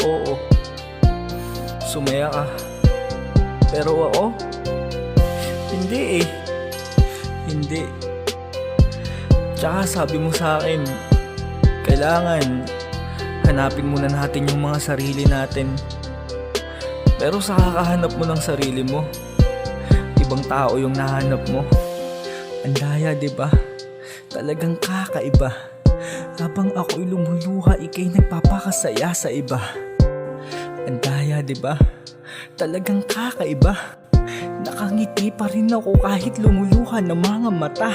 Oo. Sumaya ka. Pero ako? Hindi eh. Hindi. Tsaka sabi mo sa akin, kailangan hanapin muna natin yung mga sarili natin. Pero sa kakahanap mo ng sarili mo, ibang tao yung nahanap mo. Ang daya, diba? Talagang kakaiba. Habang ako'y lumuluha, ika'y nagpapakasaya sa iba. Ang daya, diba? Talagang kakaiba. Nakangiti pa rin ako kahit lumuluha ng mga mata.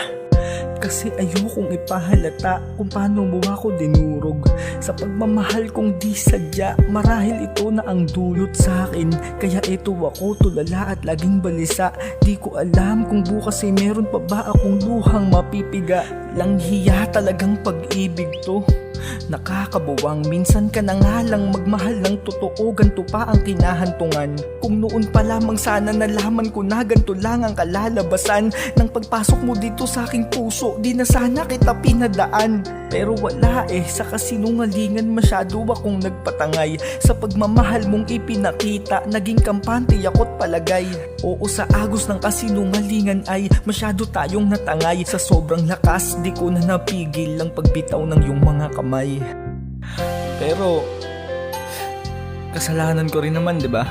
Kasi ayokong ipahalata kung paano mo ako dinurog. Sa pagmamahal kong di sadya, marahil ito na ang dulot sa akin. Kaya ito ako tulala at laging balisa. Di ko alam kung bukas ay meron pa ba akong luhang mapipiga. Langhiya talagang pag-ibig to. Nakakabuwang, minsan ka na nga lang magmahal ng totoo. Ganto pa ang kinahantungan. Kung noon pa lamang sana nalaman ko na ganto lang ang kalalabasan ng pagpasok mo dito sa aking puso. Di na sana kita pinadaan. Pero wala eh, sa kasinungalingan masyado akong nagpatangay. Sa pagmamahal mong ipinakita, naging kampante ako't palagay. Oo, sa agos ng kasinungalingan ay masyado tayong natangay. Sa sobrang lakas, di ko na napigil ang pagbitaw ng iyong mga kamay. Pero kasalanan ko rin naman, 'di ba?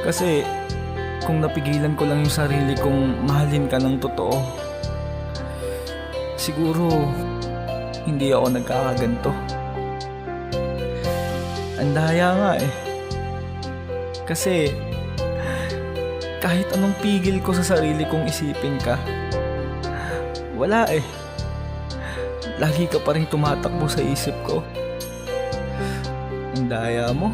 Kasi kung napigilan ko lang yung sarili kong mahalin ka ng totoo, siguro hindi ako nagkakaganto. Ang daya nga eh. Kasi kahit anong pigil ko sa sarili kong isipin ka, wala eh. Lagi ka pa rin tumatakbo sa isip ko. Ang daya mo.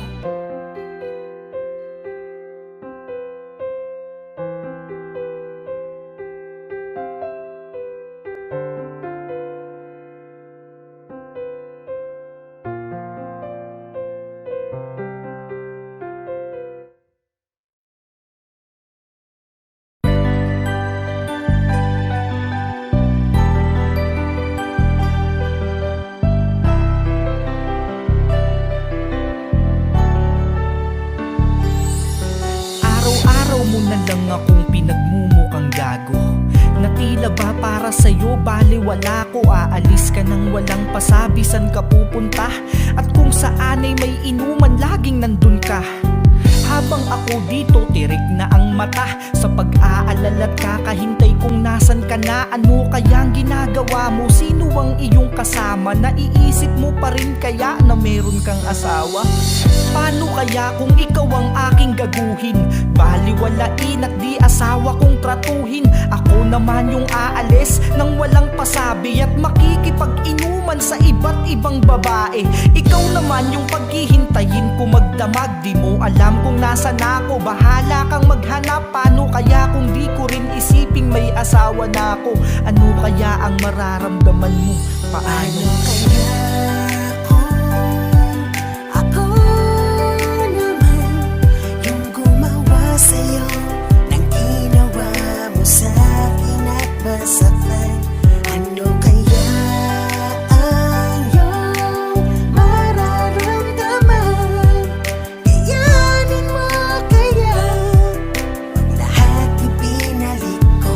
Araw-araw mo na lang akong pinagmumukhang gago, na tila ba para sa'yo baliwala ko. Aalis ka nang walang pasabi saan ka pupunta, at kung saan ay may inuman laging nandun ka. Habang ako dito tirik na ang mata sa pag-aalala't kakahintay kung nasan ka na. Ano kayang ginagawa mo? Sino ang iyong kasama? Naiisip mo pa rin kaya na meron kang asawa? Paano kaya kung ikaw ang aking gaguhin? Baliwalain at di asawa kong tratuhin. Ako naman yung aalis nang walang pasabi at makikipag-inuman sa iba't ibang babae. Ikaw naman yung paghihintayin ko magdamag. Di mo alam kung nasan ako, bahala kang maghanap. Paano kaya kung di ko rin isiping may asawa na ako? Ano kaya ang mararamdaman mo? Paano kaya? Ako naman yung gumawa sa'yo ng ginawa mo sa akin at masaktan. Ano kaya ang iyong mararamdaman? Kayanin mo kaya pag lahat ibinalik ko?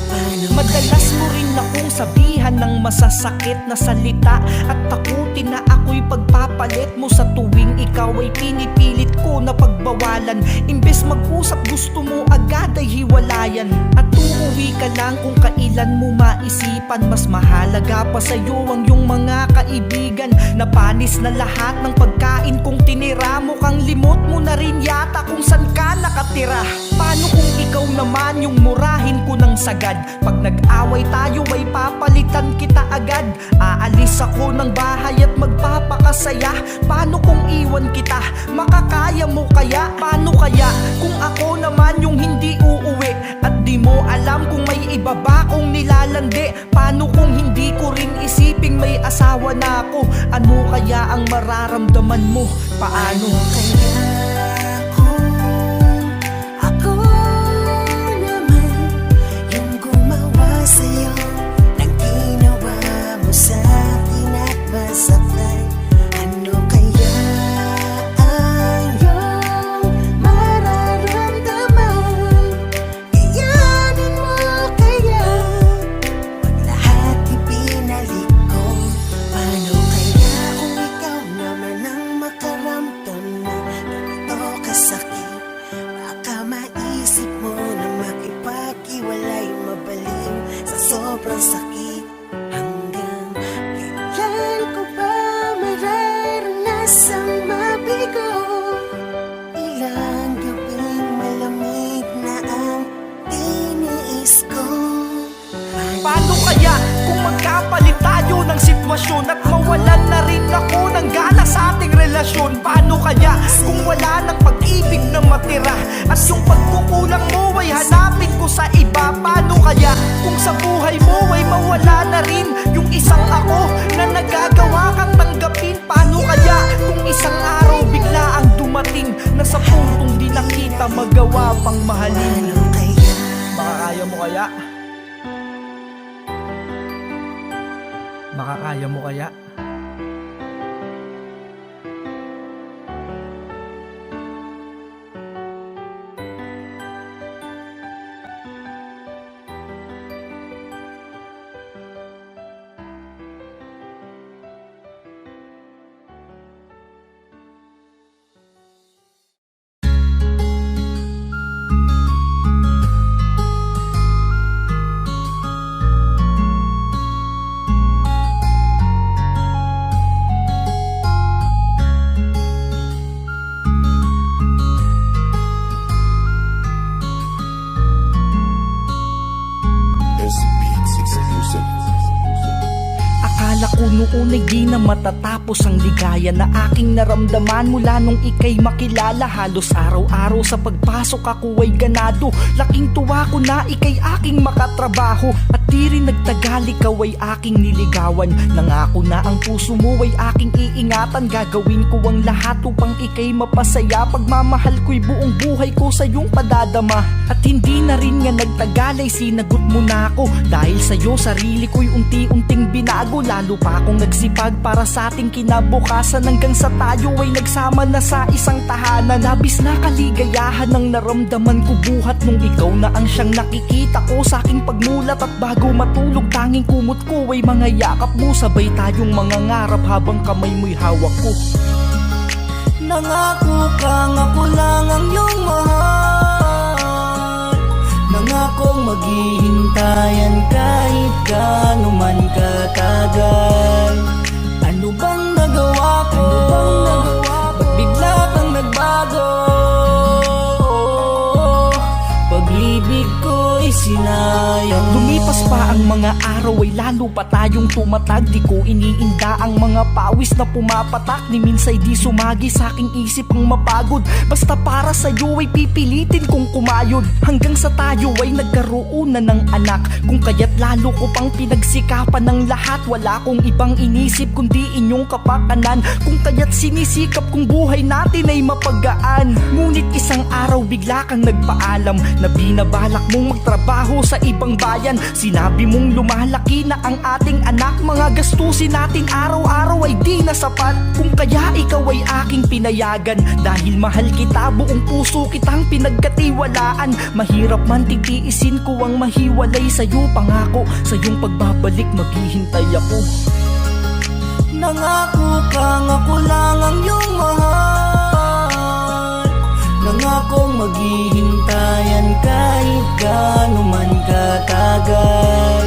Paano Madalas mo rin akong sabihan ng masasakit na salita, at takutin na ako'y pagpapalit mo sa tuwing ikaw ay pinipilit ko na pagbawalan. Imbes mag-usap gusto mo agad ay hiwalayan, at uuwi ka lang kung kailan mo maisipan. Mas mahalaga pa sa'yo ang iyong mga kaibigan. Napanis na lahat ng pagkain kong tinira mo, kang limot mo na rin yata kung saan ka nakatira. Paano kung ikaw naman yung murahin ko ng sagad? Pag nag-away tayo ay papalitan kita agad. Aalis ako ng bahay at magpapakasaya. Paano kung iwan kita? Makakaya mo kaya? Paano kaya kung ako naman yung hindi uuwi, at di mo alam kung may iba ba kong nilalandi? Paano kung hindi ko rin isiping may asawa na ako? Ano kaya ang mararamdaman mo? Paano kaya ako naman yung gumawa sa'yo ng ginawa mo sa akin at masaktan? Ano kaya ang iyong mararamdaman? Kayanin mo kaya pag lahat ibinalik ko? Paano kaya kung ikaw naman ang makaramdam na ganito kasakit? Baka maisip mo na makipag-iwalay, mabaliw sa sobrang sakit. Hanggang kailan ko ba mararanasang mabigo? Ilang gabing malamig na ang tiniis ko. Paano kaya kung magkapalit tayo ng sitwasyon at mawalan na rin ako ng gana sa ating relasyon? Paano kaya kung wala ng pag-ibig na matira, at yung pagkukulang mo ay hanapin ko sa iba? Paano kaya kung sa buhay mo ay mawala na rin yung isang ako na nagagawa kang tanggapin? Paano kaya kung isang araw bigla ang dumating na sa puntong di na kita magawa pang mahalin? Paano kaya? Makakaya mo kaya? Makakaya mo kaya? ko noon ay di na matatapos ang ligaya na aking naramdaman mula nung ika'y makilala. Halos araw-araw sa pagpasok ako ay ganado. Laking tuwa ko na ika'y aking makatrabaho. At di rin nagtagal ikaw ay aking niligawan. Nangako na ang puso mo ay aking iingatan. Gagawin ko ang lahat upang ika'y mapasaya. Pagmamahal ko'y buong buhay ko sa iyong padadama. At hindi na rin nga nagtagal ay sinagot mo na ako. Dahil sa'yo sarili ko'y unti-unting binago. Lalo pa akong nagsipag para sa ating kinabukasan. Hanggang sa tayo ay nagsama na sa isang tahanan. Labis na kaligayahan ang naramdaman ko buhat nung ikaw na ang siyang nakikita ko sa aking pagmulat. At bago matulog tanging kumot ko ay mga yakap mo. Sabay tayong mangangarap habang kamay mo'y hawak ko. Nangako kang ako lang ang iyong mahal. Nangakong maghihintayan kahit gaano man katagal. Ano bang nagawa ko? Ba't bigla kang nagbago? Pag-ibig ko'y sinayang. Lumipas pa ang mga araw ay lalo pa tayong tumatag. Di ko iniinda ang mga pawis na pumapatak. Ni minsay di sumagi sa aking isip ang mapagod. Basta para sa'yo ay pipilitin kong kumayod. Hanggang sa tayo ay nagkaroon na ng anak. Kung kaya't lalo ko pang pinagsikapan ng lahat. Wala kong ibang inisip kundi inyong kapakanan. Kung kaya't sinisikap kong buhay natin ay mapagaan. Ngunit isang araw bigla kang nagpaalam na binabalak mong magtrabaho sa ibang bayan. Sinabi mong lumalaki na ang ating anak. Mga gastusin natin araw-araw ay di na sapat. Kung kaya ikaw ay aking pinayagan. Dahil mahal kita, buong puso kitang pinagkatiwalaan. Mahirap man titiisin ko ang mahiwalay sa'yo. Pangako, sa iyong pagbabalik maghihintay ako. Nangako kang ako lang ang iyong mahal. Nangakong maghihintayan kahit gaano man katagal.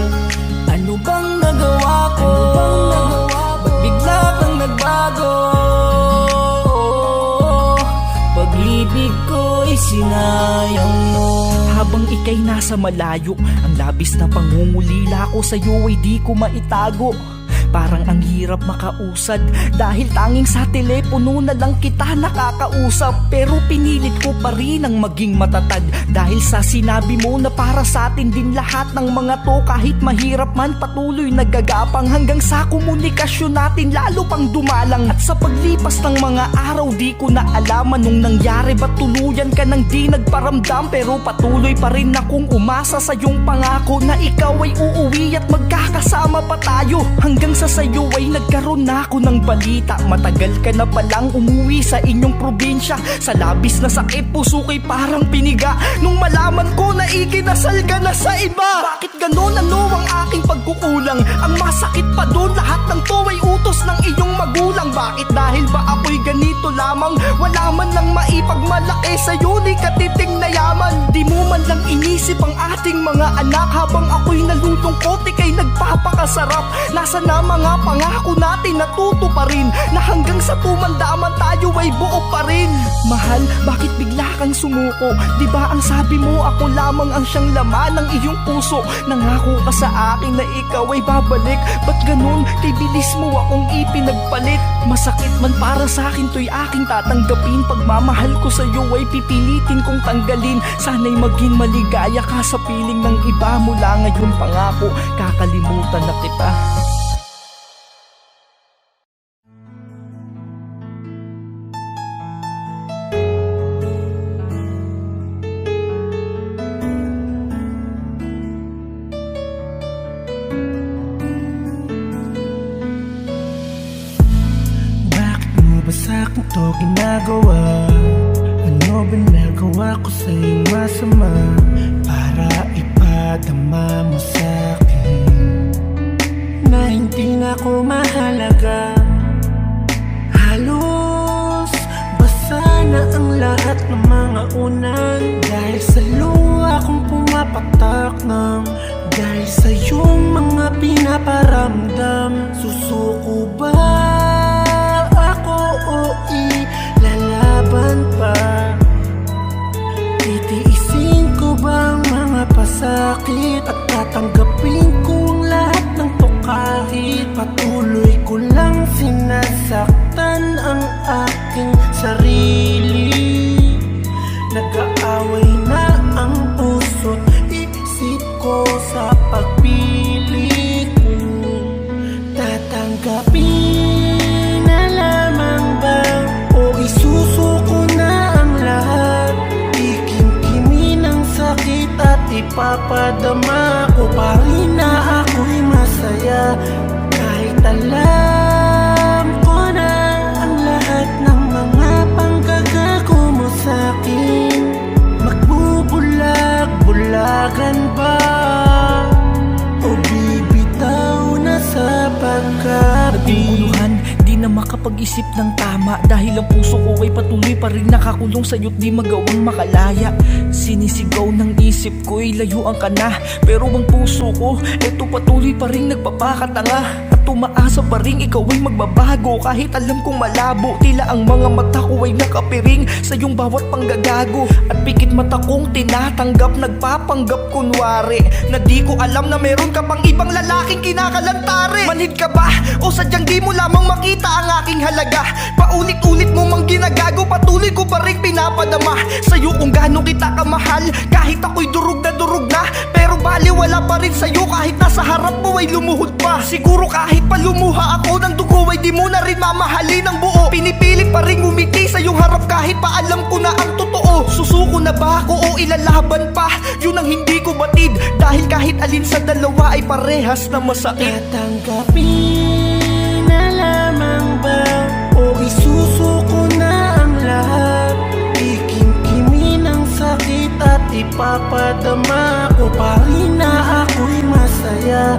Ano bang nagawa ko? Ba't bigla kang nagbago? Pag-ibig ko'y sinayang mo. Habang ika'y nasa malayo, ang labis na pangungulila ko sa'yo ay di ko maitago. Parang ang hirap makausad dahil tanging sa telepono na lang kita nakakausap. Pero pinilit ko pa rin ang maging matatag dahil sa sinabi mo na para sa atin din lahat ng mga to. Kahit mahirap man patuloy nagagapang hanggang sa komunikasyon natin lalo pang dumalang. At sa paglipas ng mga araw di ko na alam anong nangyari. Ba't tuluyan ka nang di nagparamdam? Pero patuloy pa rin akong umasa sa iyong pangako na ikaw ay uuwi at magkakasama pa tayo. Hanggang sa sayo ay nagkaroon na ako ng balita. Matagal ka na palang umuwi sa inyong probinsya. Sa labis na sakit puso ko'y parang piniga nung malaman ko na ikinasal ka na sa iba. Bakit ganon? Ano ang aking pagkukulang? Ang masakit pa doon, lahat ng to ay utos ng iyong magulang. Bakit dahil ba ako'y ganito lamang? Wala man lang maipagmalaki sa'yo ni katiting na yaman. Di mo man lang inisip ang ating mga anak. Habang ako'y nalulungkot ika'y nagpapakasarap. Nasa na mga pangako natin natuto pa rin na hanggang sa tumandaman tayo ay buo pa rin. Mahal, bakit bigla kang sumuko? Di ba ang sabi mo ako lamang ang siyang laman ng iyong puso? Nangako ka sa akin na ikaw ay babalik. Ba't ganun? Kay bilis mo akong ipinagpalit. Masakit man para sa akin to'y aking tatanggapin. Pagmamahal ko sa iyo ay pipilitin kong tanggalin. Sana'y maging maligaya ka sa piling ng iba. Mula ngayon pangako, kakalimutan na kita. ba sa akin to ginagawa? Ano ba nagawa ko sa'yo masama? Para ipadama mo sa'kin na hindi na ako mahalaga. Halos basa na ang lahat ng mga unan. Dahil sa luha kong pumapatak ng dahil sa iyong mga pinaparamdam. Susuko ba ako o ilalaban pa? Titiisin ko ba ang mga pasakit at tatanggapin ko ang lahat ng to kahit patuloy sa pagpili ko. Tatanggapin na lamang ba o isusuko na ang lahat? Ikimkimi ng sakit at ipapadama ko pa rin na ako'y masaya. Kahit alam ko na ang lahat ng mga panggagago mo sa'kin, magbubulag-bulagan ba o bibitaw na sa pagkapi? Naguguluhan, di na makapag-isip ng tama dahil ang puso ko ay patuloy pa rin nakakulong sa'yo't di magawang makalaya. Sinisigaw ng isip ko'y layuan ka na, pero ang puso ko eto patuloy pa rin nagpapakatanga. At tumaasa pa rin ikaw ay magbabago kahit alam kong malabo. Tila ang mga mata ko ay nakapiring sa iyong bawat panggagago. At pikit mata kong tinatanggap, nagpapanggap kunwari na di ko alam na meron ka pang ibang lalaking kinakalantari. Manhid ka ba o sadyang di mo lamang makita ang aking halaga? Paulit-ulit mo mang ginagago, patuloy ko pa rin pinapadama sa'yo kung gaano kita kamahal. Kahit ako'y durog na, pero baliwala pa rin sa'yo kahit nasa harap mo ay lumuhod pa. Siguro kahit pa lumuha ako ng dugo ay di mo na rin mamahalin ng buo. Pinipili pa rin ngumiti sa iyong harap kahit pa alam ko na ang totoo. Susuko na ba ako o ilalaban pa? Yun ang hindi ko batid, dahil kahit alin sa dalawa ay parehas na masakit. Tatanggapin na lamang ba o isusuko na ang lahat? Ikimkimi ng sakit at ipapadama ko pa rin na ako'y masaya.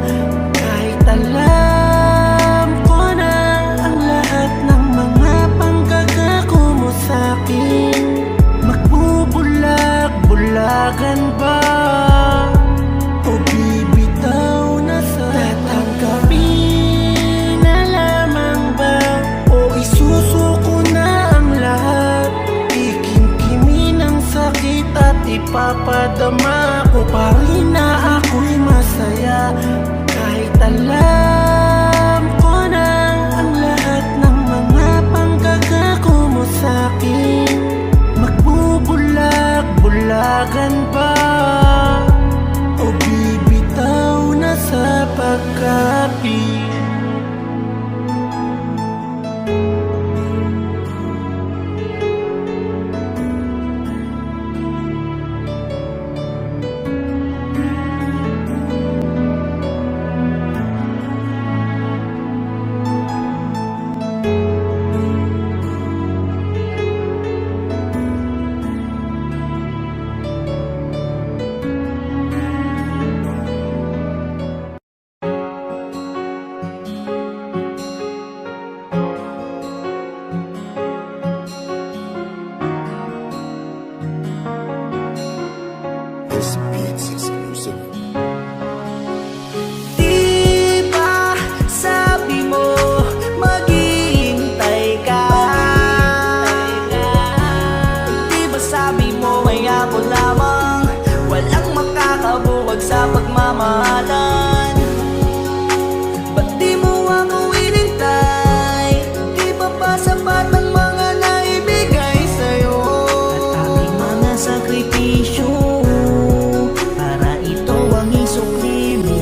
Kahit alam ko na ang lahat ng mga panggagago mo sa'kin, magbubulag-bulagan ba o bibitaw na sa tatanggapin na lamang ba o isusuko na ang lahat? Ikimkimi ng sakit at ipapadama ko pa rin na ako'y masaya. Kahit alam ko na ang lahat ng mga panggagago mo sa'kin, magbubulag-bulagan ba o bibitaw na sa pagkapi? This beats exclusive. Di ba sabi mo maghihintay ka? Di ba sabi mo ay ako lamang walang makakabuwag sa pagmamahalan? Ba't di mo ako inintay? Di ba pa sapat ang mga naibigay sa'yo? At aming mga sakripisyo para ito ang isukli mo.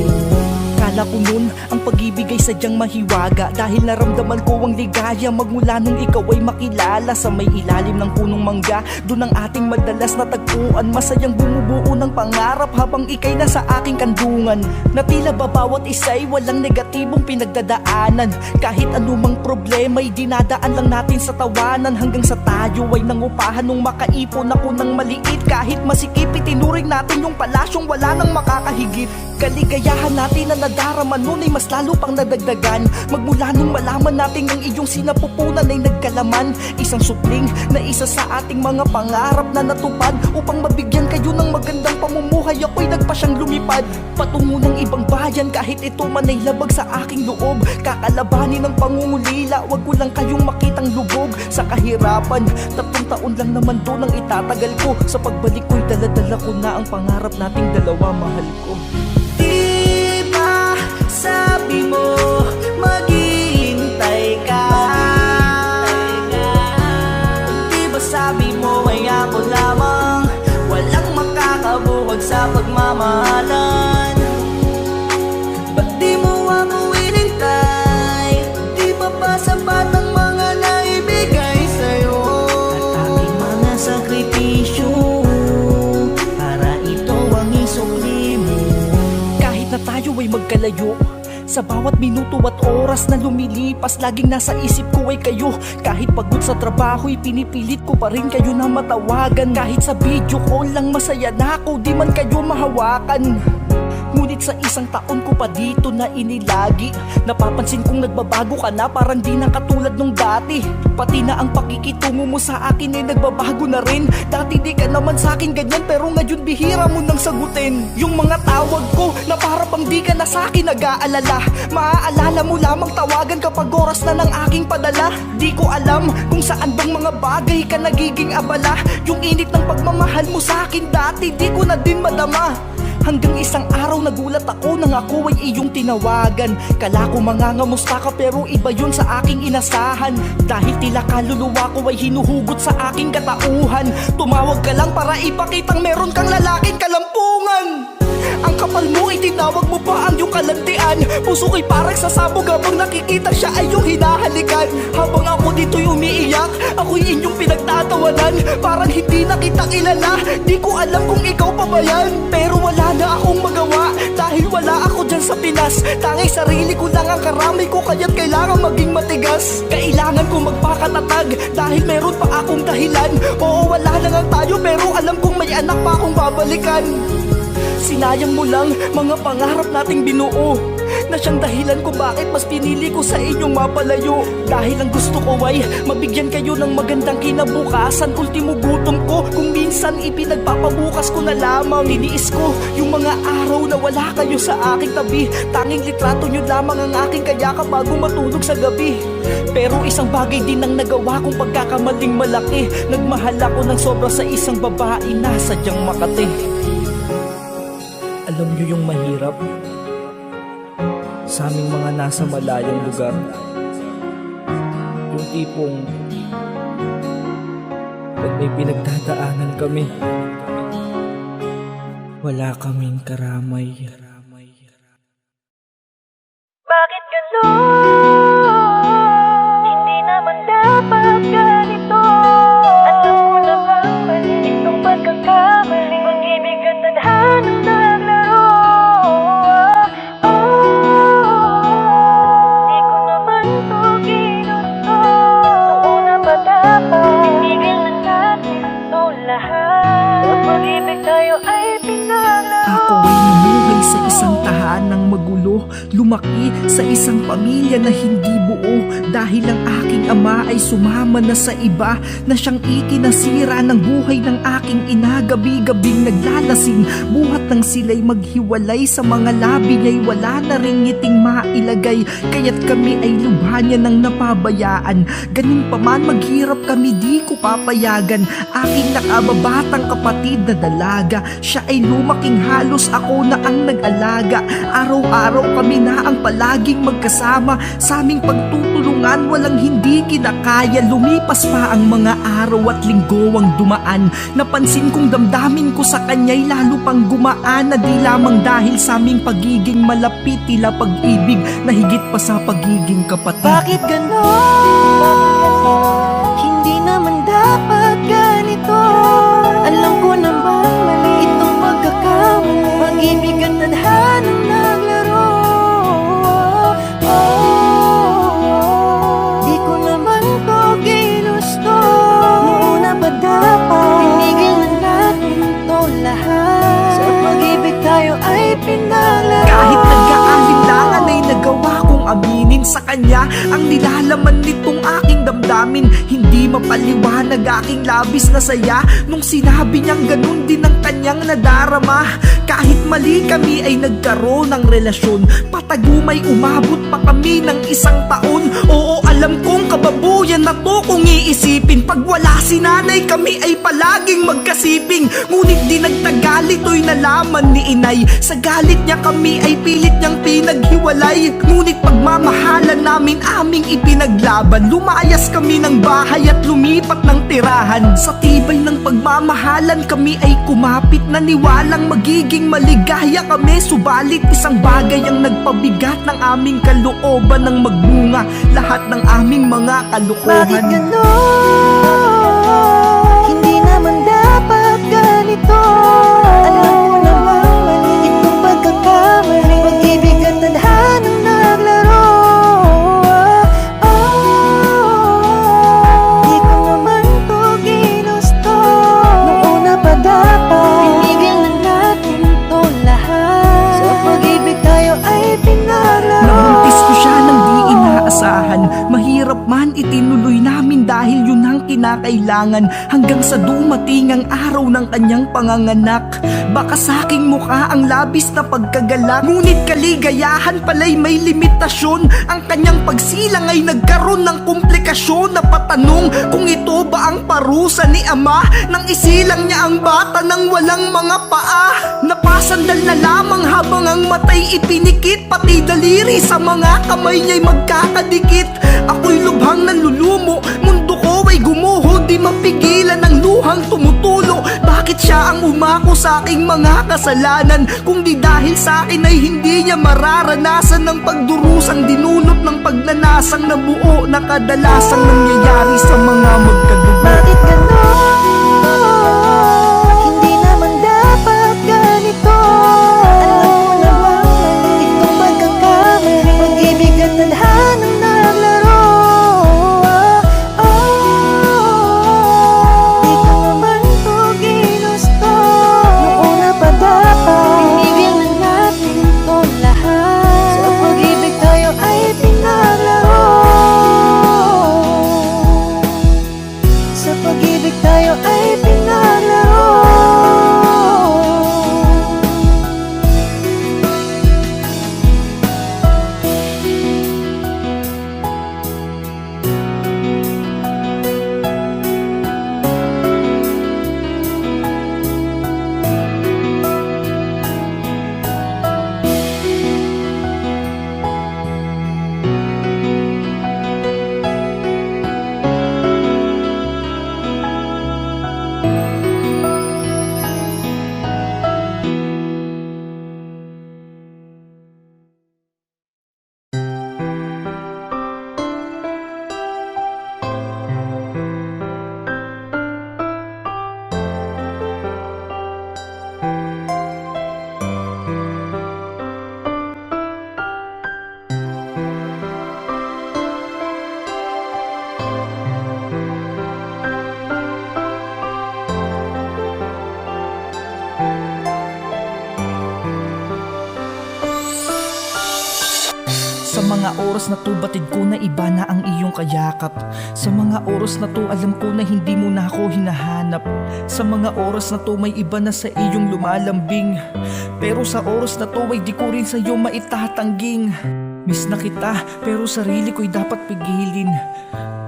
Kala ko nun ang pag-ibig ay sadyang mahiwaga, dahil naramdaman ko ang ligaya magmula nung ikaw ay makilala. Sa may ilalim ng punong mangga, dun ang ating madalas natagpuan. Masayang bumubuo ng pangarap habang ikay nasa aking kandungan, na tila ba bawat isa'y walang negatibong pinagdadaanan. Kahit anumang problema ay dinadaan lang natin sa tawanan, hanggang sa tayo ay nangupahan nung makaipon ako ng maliit. Kahit masikip, itinuring natin yung palasyong wala nang makakahigit. Kaligayahan natin na nadarama nun ay mas lalo pang nadagdagan, magmula nung malaman natin ang iyong sinapupunan ay nagkalaman. Isang supling na isa sa ating mga pangarap na natupad. Upang mabigyan kayo ng magandang pamumuhay, ako'y nagpasyang lumipad patungo ng ibang bayan, kahit ito man ay labag sa aking loob. Kakalabanin ng pangungulila, wag ko lang kayong makitang lubog sa kahirapan. 3 taon lang naman doon ang itatagal ko. Sa pagbalik ko'y daladala ko na ang pangarap nating dalawa, mahal ko. Di ba sabi mo maghihintay ka? Di ba sabi mo ay ako lamang walang makakabuwag sa pagmamahalan? na tayo ay magkalayo. Sa bawat minuto at oras na lumilipas, laging nasa isip ko ay kayo. Kahit pagod sa trabaho, pinipilit ko pa rin kayo na matawagan. Kahit sa video call lang masaya na ako, di man kayo mahawakan. Ngunit sa isang taon ko pa dito na inilagi, napapansin kong nagbabago ka na, parang di na katulad nung dati. Pati na ang pakikitungo mo sa akin ay nagbabago na rin. Dati di ka naman sa akin ganyan, pero ngayon bihira mo nang sagutin yung mga tawag ko na para bang di ka na sa akin nag-aalala. Maaalala mo lamang tawagan kapag oras na ng aking padala. Di ko alam kung saan bang mga bagay ka nagiging abala. Yung init ng pagmamahal mo sa akin dati, di ko na din madama. Hanggang isang araw nagulat ako nang ako ay iyong tinawagan. Kala ko mangangamusta ka pero iba yun sa aking inasahan. Dahil tila kaluluwa ko ay hinuhugot sa aking katauhan. Tumawag ka lang para ipakitang meron kang lalaking kalampungan. Ang kapal mo, itinawag mo pa ang iyong kalantian. Puso ko'y parang sasabog habang nakikita siya ay iyong hinahalikan. Habang ako dito'y umiiyak, ako'y inyong pinagtatawanan. Parang hindi na kita kilala, di ko alam kung ikaw pa ba yan. Pero wala na akong magawa, dahil wala ako dyan sa Pinas. Tanging sarili ko lang ang karamay ko, kaya't kailangan maging matigas. Kailangan ko magpakatatag, dahil meron pa akong dahilan. Oo, wala na nga tayo, pero alam kong may anak pa akong babalikan. Sinayang mo lang mga pangarap nating binuo, na siyang dahilan ko bakit mas pinili ko sa inyong mapalayo. Dahil ang gusto ko ay mabigyan kayo ng magandang kinabukasan. Ultimo gutom ko kung minsan ipinagpapabukas ko na lamang. Iniis ko yung mga araw na wala kayo sa aking tabi. Tanging litrato nyo lamang ang aking kayakap bago matulog sa gabi. Pero isang bagay din ang nagawa kong pagkakamaling malaki. Nagmahal ako ng sobra sa isang babae na sadyang Makati. Alam nyo yung mahirap sa aming mga nasa malayong lugar, yung tipong pag may pinagdadaanan kami, wala kaming karamay. Bakit ganon? Hindi naman dapat ganito. Alam ko namang mali itong pagkakamali. Pag-ibig at tadhanang naglaro. Di ko naman to ginusto. Noon na ba dapat tinigil na natin ito lahat? Pag-ibig tayo ay pinaglaro. Ako ay namuhay sa isang tahanang magulo, lumaki sa isang pamilya na hindi buo. Dahil ang aking ama ay sumama na sa iba, na siyang ikinasira ng buhay ng aking ina. Gabi-gabing naglalasing, buhat nang sila'y maghiwalay. Sa mga labi niya'y wala na ring ngiting mailagay, kaya't kami ay lubha niya nang napabayaan. Ganun pa man maghirap kami, di ko papayagan. Aking nakababatang kapatid na dalaga, siya ay lumaking halos ako na ang nag-alaga. Araw-araw kami na ang palaging magkasama, sa aming pagtutulungan walang hindi kinakaya. Lumipas pa ang mga araw at linggo ang dumaan, napansin kong damdamin ko sa kanya'y lalo pang gumaan. Na di lamang dahil sa aming pagiging malapit, tila pag-ibig na higit pa sa pagiging kapatid. Bakit ganon? Hindi naman dapat ganito. Alam ko naman mali itong pagkakamali. Pag-ibig at tadhanang naglaro. Di ko naman to ginusto. Noon na ba dapat tinigil na natin ito lahat? Sa pag-ibig tayo ay pinaglaro. Kahit nagkaalinlangan ay nagawa kong aminin sa kanya ang nilalaman nitong aking damdamin. Hindi mapaliwanag aking labis na saya nung sinabi niyang ganun din ang kanyang nadarama. Kahit mali kami ay nagkaroon ng relasyon, patagumay umabot pa kami ng isang taon. Oo, alam kong kababuyan na to kung iisipin. Pag wala si nanay kami ay palaging magkasiping. Ngunit di nagtagal ito'y nalaman ni inay. Sa galit niya kami ay pilit niyang pinaghiwalay. Ngunit pagmamahalan namin aming ipinaglaban. Lumayas kami ng bahay at lumipat ng tirahan. Sa tibay ng pagmamahalan kami ay kumapit, naniwalang magiging maligaya kami. Subalit isang bagay ang nagpabigat ng aming kalooban nang magbunga lahat ng aming mga kalokohan. Bakit ganon? Hindi naman dapat ganito. Alam ko naman mali itong pagkakamali. kinakailangan hanggang sa dumating ang araw ng kanyang panganganak. Baka sa aking mukha ang labis na pagkagalak, ngunit kaligayahan pala'y may limitasyon. Ang kanyang pagsilang ay nagkaroon ng komplikasyon. Napatanong kung ito ba ang parusa ni ama nang isilang niya ang bata ng walang mga paa. Napasandal na lamang habang ang matay ipinikit, pati daliri sa mga kamay niya'y magkakadikit. Ako'y lubhang nalulumo, mundo ko ay gumuho, di mapigilan ang luhang tumutulo. Bakit siya ang umako sa aking mga kasalanan, kung di dahil sa akin ay hindi niya mararanasan ng pagdurusang dinulot ng pagnanasang nabuo na kadalasang nangyayari sa mga magkadugo. Bakit ganon? Hindi naman dapat ganito. Alam mo naman itong pagkakamali, pag-ibig at tadhanang naglaro. Di ko naman to ginusto. Noon na pa dapat pinigil na natin to lahat. Sa pag-ibig tayo ay pinaglaro. Sa pag-ibig tayo ay pinaglaro. Sa mga oras na to, batid ko na iba na ang iyong kayakap. Sa mga oras na to, alam ko na hindi mo na ako hinahanap. Sa mga oras na to, may iba na sa iyong lumalambing. Pero sa oras na to, ay di ko rin sa'yo maitatangging. Miss na kita, pero sarili ko'y dapat pigilin.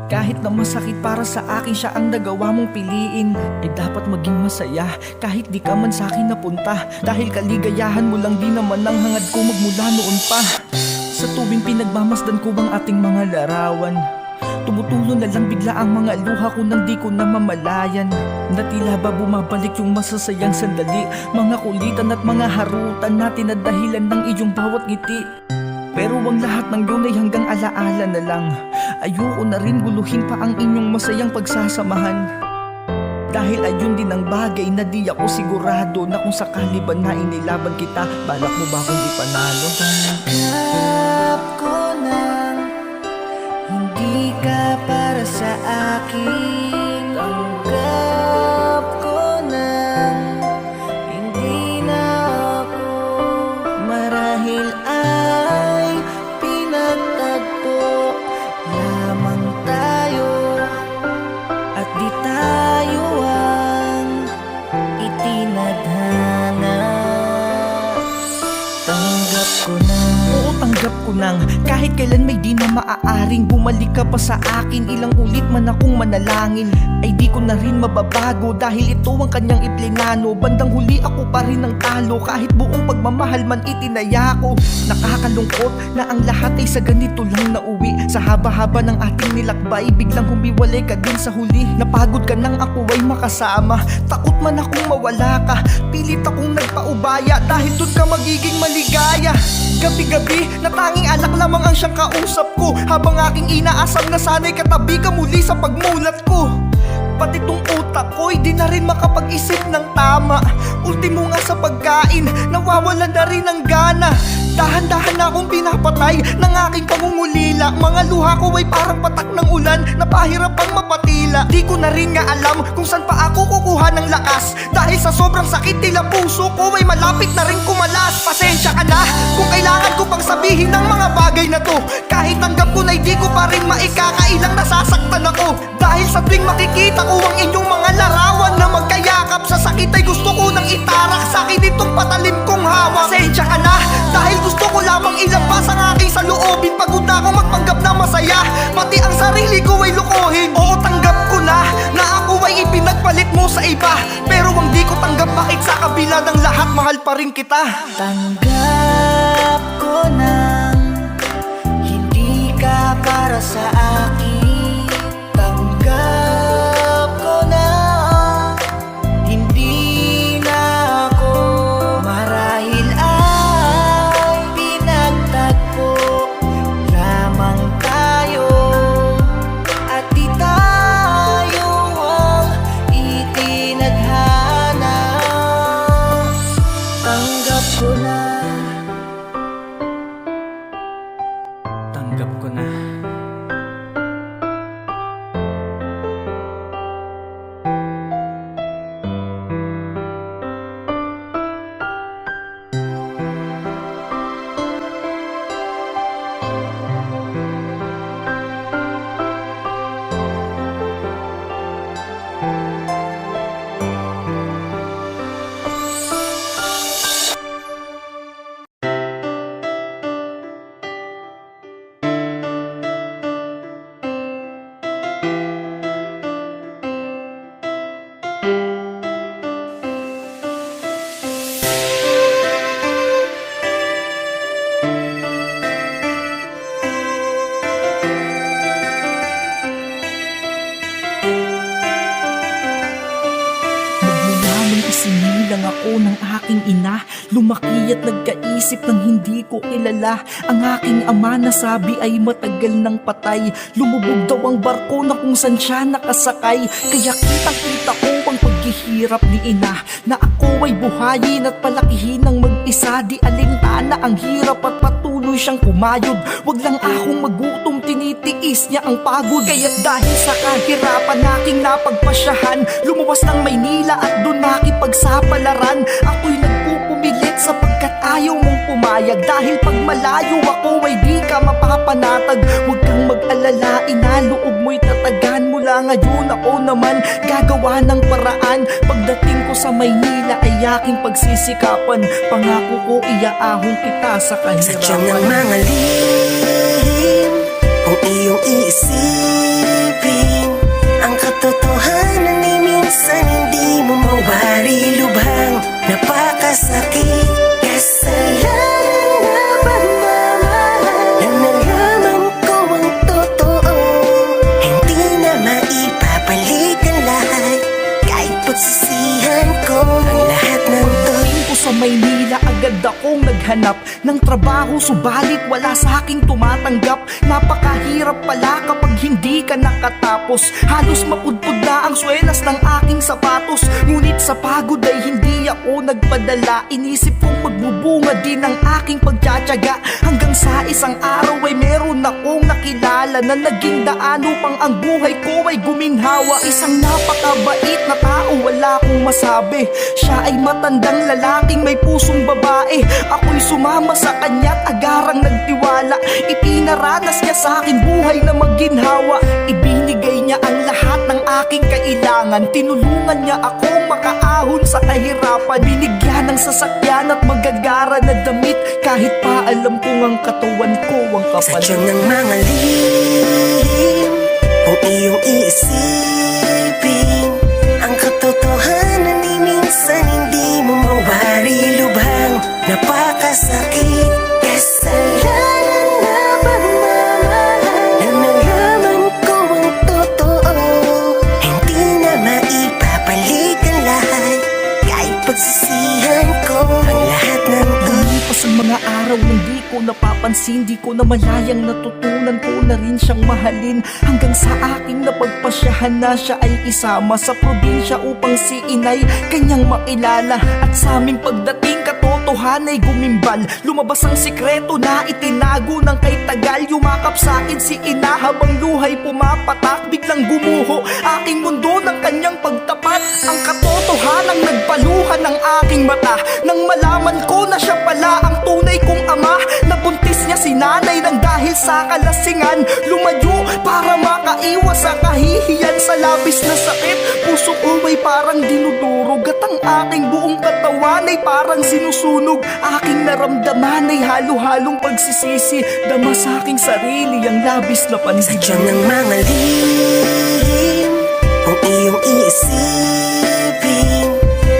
Kahit na masakit para sa akin siya ang nagawa mong piliin, ay dapat maging masaya kahit di ka man sa akin napunta. Dahil kaligayahan mo lang di naman ang hangad ko magmula noon pa. Sa tuwing pinagmamasdan ko ang ating mga larawan, tumutulo na lang bigla ang mga luha ko nang di ko na mamalayan. Na tila ba bumabalik yung masasayang sandali, mga kulitan at mga harutan natin na dahilan ng iyong bawat ngiti. Pero ang lahat ng yun ay hanggang alaala na lang. Ayoko na rin guluhin pa ang inyong masayang pagsasamahan. Dahil ayun din ang bagay na di ako sigurado na kung sakali ba na inilaban kita, balak mo ba kung ipanalo? Tanggap ko nang hindi ka para sa akin. Tanggap ko nang hindi na ako marahil ay pinagtagpo lamang tayo at di tayo ang itinadhana. Tanggap ko na. Oo, tanggap ko nang kahit kailan may di na maaaring bumalik ka pa sa akin. Ilang ulit man akong manalangin, ay di ko na rin mababago dahil ito ang kanyang iplinano. Bandang huli ako pa rin ang talo, kahit buong pagmamahal man itinaya ko. Nakakalungkot na ang lahat ay sa ganito lang nauwi. Sa haba-haba ng ating nilakbay, biglang humiwalay ka din sa huli. Napagod ka nang ako ay makasama, takot man akong mawala ka. Pilit akong nagpaubaya dahil doon ka magiging maligaya. Gabi-gabi na tanging alak lamang ang siyang kausap ko, habang aking inaasam na sana'y katabi ka muli sa pagmulat ko. Pati tong utak ko'y di na rin makapag-isip ng tama. Ultimo nga sa pagkain, nawawalan na rin ng gana. Dahan-dahan na akong pinapatay ng aking pangungulila. Mga luha ko ay parang patak ng ulan na pahirap pang mapatila. Di ko na rin nga alam kung saan pa ako kukuha ng lakas. Dahil sa sobrang sakit tila puso ko ay malapit na rin kumalas. Pasensya ka na kung kailangan ko pang sabihin ng mga bagay na to. Kahit tanggap ko na di ko pa rin maikakailang nasasaktan ako. Dahil sa tuwing makikita ko ang inyong mga larawan na magkayakap, sa sakit ay gusto ko nang itarak sa akin itong patalim kong hawak. Pasensya ka na dahil gusto ko lamang ilabas ang aking saloobin. Pagod na akong magpanggap na masaya, pati ang sarili ko ay lukuhin. Oo, tanggap ko na ako ay ipinagpalit mo sa iba. Pero ang di ko tanggap, bakit sa kabila ng lahat mahal pa rin kita. Tanggap ko na hindi ka para sa akin. Tanggap ko na hindi na ako. Marahil ay pinagtagpo lamang tayo, at di tayo ang itinadhana. Tanggap ko na. Tanggap ko na. Isinilang ako ng aking ina, lumaki at nagkaisip ng hindi ko kilala. Ang aking ama nasabi ay matagal nang patay. Lumubog daw ang barko na kung saan siya nakasakay. Kaya kitang-kita ko ang paghihirap ni ina, na ako ay buhayin at palakihin ng mag-isa. Di alintana ang hirap at patuloy siyang kumayod. Wag lang akong magutom, tinitiis niya ang pagod. Kaya't dahil sa kahirapan aking napagpasyahan, lumuwas ng Maynila at doon nakipagsapalaran. Ako'y nagpupumilit sapagkat ayaw mong pumayag. Dahil pag malayo ako ay di ka mapapanatag. Huwag kang mag-alala, inaloob mo'y tatagan. Mula ngayon ako naman gagawa ng paraan. Pagdating ko sa Maynila ay aking pagsisikapan. Pangako ko iaahon kita sa kahirapan. Sadyang ng mga lihim ang iyong iisipin. Ang katotohanan ay minsan hindi mo mawari. Lubhang napakasakit, kasalanan na pagmamahal. Nang nalaman ko ang totoo, hindi na maipapalik ang lahat. Kahit pagsisihan ko ang lahat ng to. Ko sa Maynila agad akong naghanap ng trabaho, subalit wala sa aking tumatanggap. Napakahirap pala kapag hindi ka nakatapos. Halos mapudpud na ang swelas ng aking sapatos. Ngunit sa pagod ay hindi ako nagpadala. Inisip kong magbubunga din ang aking pagtsatsaga. Hanggang sa isang araw ay meron akong nakilala na naging daan upang ang buhay ko ay guminhawa. Isang napakabait na tao, wala akong masabi. Siya ay matandang lalaking may pusong babae. Ako'y sumama sa kanya't agarang nagtiwala. Ipinaranas niya sa akin buhay na maginhawa. Ibinigay niya ang lahat ng aking kailangan. Tinulungan niya akong makaahon sa kahirapan. Binigyan ng sasakyan at magagara na damit. Kahit pa alam kong ang katawan ko ang kapal. Sadyang ng mga lihim ang iyong iisipin. Ang katotohanan ay minsan hindi mo mawari. Lubhang napakasakit, kasalanan na pagmamahal. Nang nalaman ko ang totoo, hindi na maipapalik ang lahat. Kahit pagsisihan ko ang lahat ng to. Lumipas ang mga araw, hindi ko napapansin, di ko na malayang natutunan ko na rin siyang mahalin. Hanggang sa aking napagpasyahan na siya ay isama sa probinsya upang si inay kanyang makilala. At sa aming pagdating katotohanan ay gumimbal, lumabas ang sikreto na itinago ng kay tagal. Yumakap sa akin si ina habang luhay pumapatak, biglang gumuho aking mundo ng kanyang pagtapat. Ang katotohanang nagpaluhan ng aking mata nang malaman ko na siya pala ang tunay kong ama. Nabuntis niya si nanay nang dahil sa kalasingan, lumayo para makaiwas sa kahihiyan. Sa labis na sakit, puso ko ay parang dinudurog at ang aking buong katawan ay parang sinusunog. Aking naramdaman ay halo-halong pagsisisi, dama sa aking sarili ang labis na pandigin. Sadyang ng mga lihim kung iyong iisipin,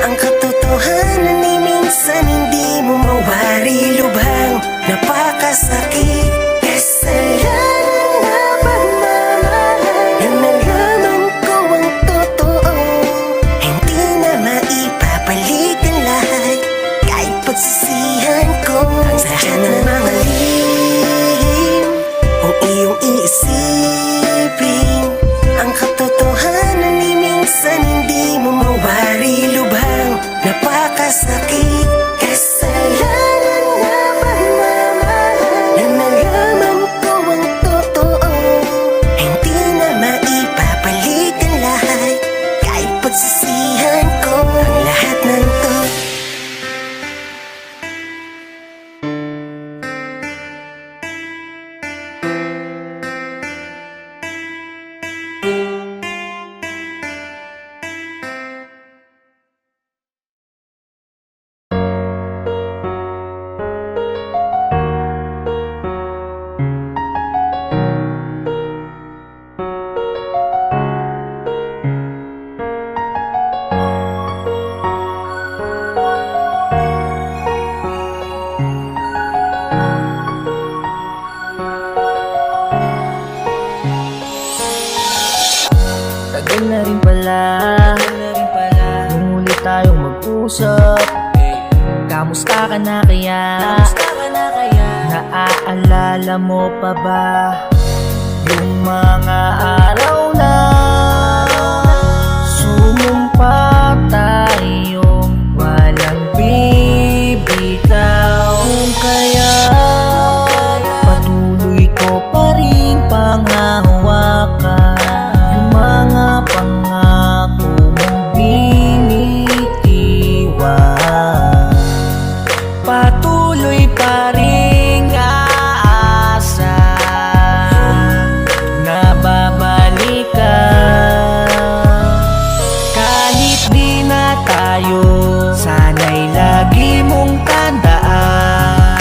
ang katotohanan ay minsan hindi mo mawari lubhang. Napakasakit, kasalanan na pagmamahal, na nalaman ko ang totoo. Hindi na maipapalik ang lahat, kahit pagsisihan ko. Sadyang ng mga lihim kung iyong iisipin, ang katotohanan ay minsan hindi mo mawari lubhang. Napakasakit, kasalanan na pagmamahal, na nalaman ko ang totoo. Hindi na maipapalik ang lahat, kahit pagsisihan ko ang lahat ng to. Tagal na rin pala nung huli tayong mag-usap. Kamusta ka na kaya? Naaalala mo pa ba yung mga araw na sumumpa tayong walang bibitaw? Kung kaya patuloy ko pa rin panghahawakan yung mga pangako mong binitiwan. Patuloy pa rin aasa na babalikan. Kahit di na tayo, sana'y lagi mong tandaan,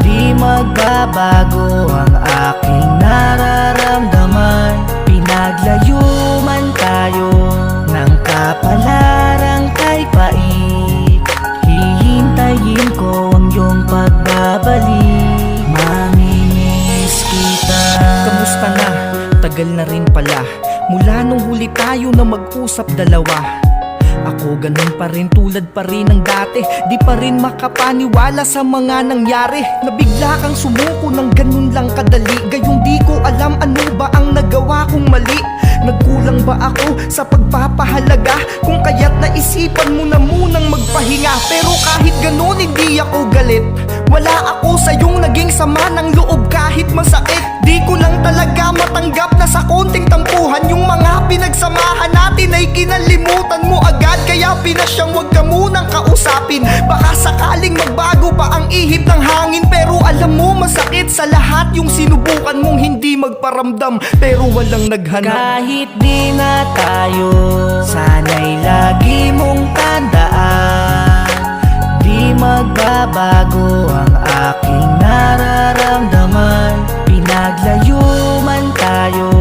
di magbabago ang aking nararamdaman. Pinaglayo man tayo ng kapalarang kay pait, hihintayin ko ang iyong pagbabalik. Mamimiss kita. Kamusta na? Tagal na rin pala mula nung huli tayo na mag-usap dalawa. Ako ganun pa rin, tulad pa rin ng dati, di pa rin makapaniwala sa mga nangyari. Nabigla kang sumuko ng ganun lang kadali, gayong di ko alam ano ba ang nagawa kong mali. Nagkulang ba ako sa pagpapahalaga? Kung kaya't naisipan mo na munang magpahinga. Pero kahit ganun hindi ako galit, wala ako sa iyong naging sama ng loob kahit masakit. Di ko lang talaga matanggap na sa konting tampuhan yung mga pinagsamahan natin ay kinalimutan mo agad. Kaya pinasyang wag ka munang kausapin, baka sakaling magbago pa ang ihip ng hangin. Pero alam mo masakit sa lahat yung sinubukan mong hindi magparamdam, pero walang naghanap. Kahit di na tayo, sana'y lagi mong tandaan, di magbabago ang aking nararamdaman. Pinaglayo man tayo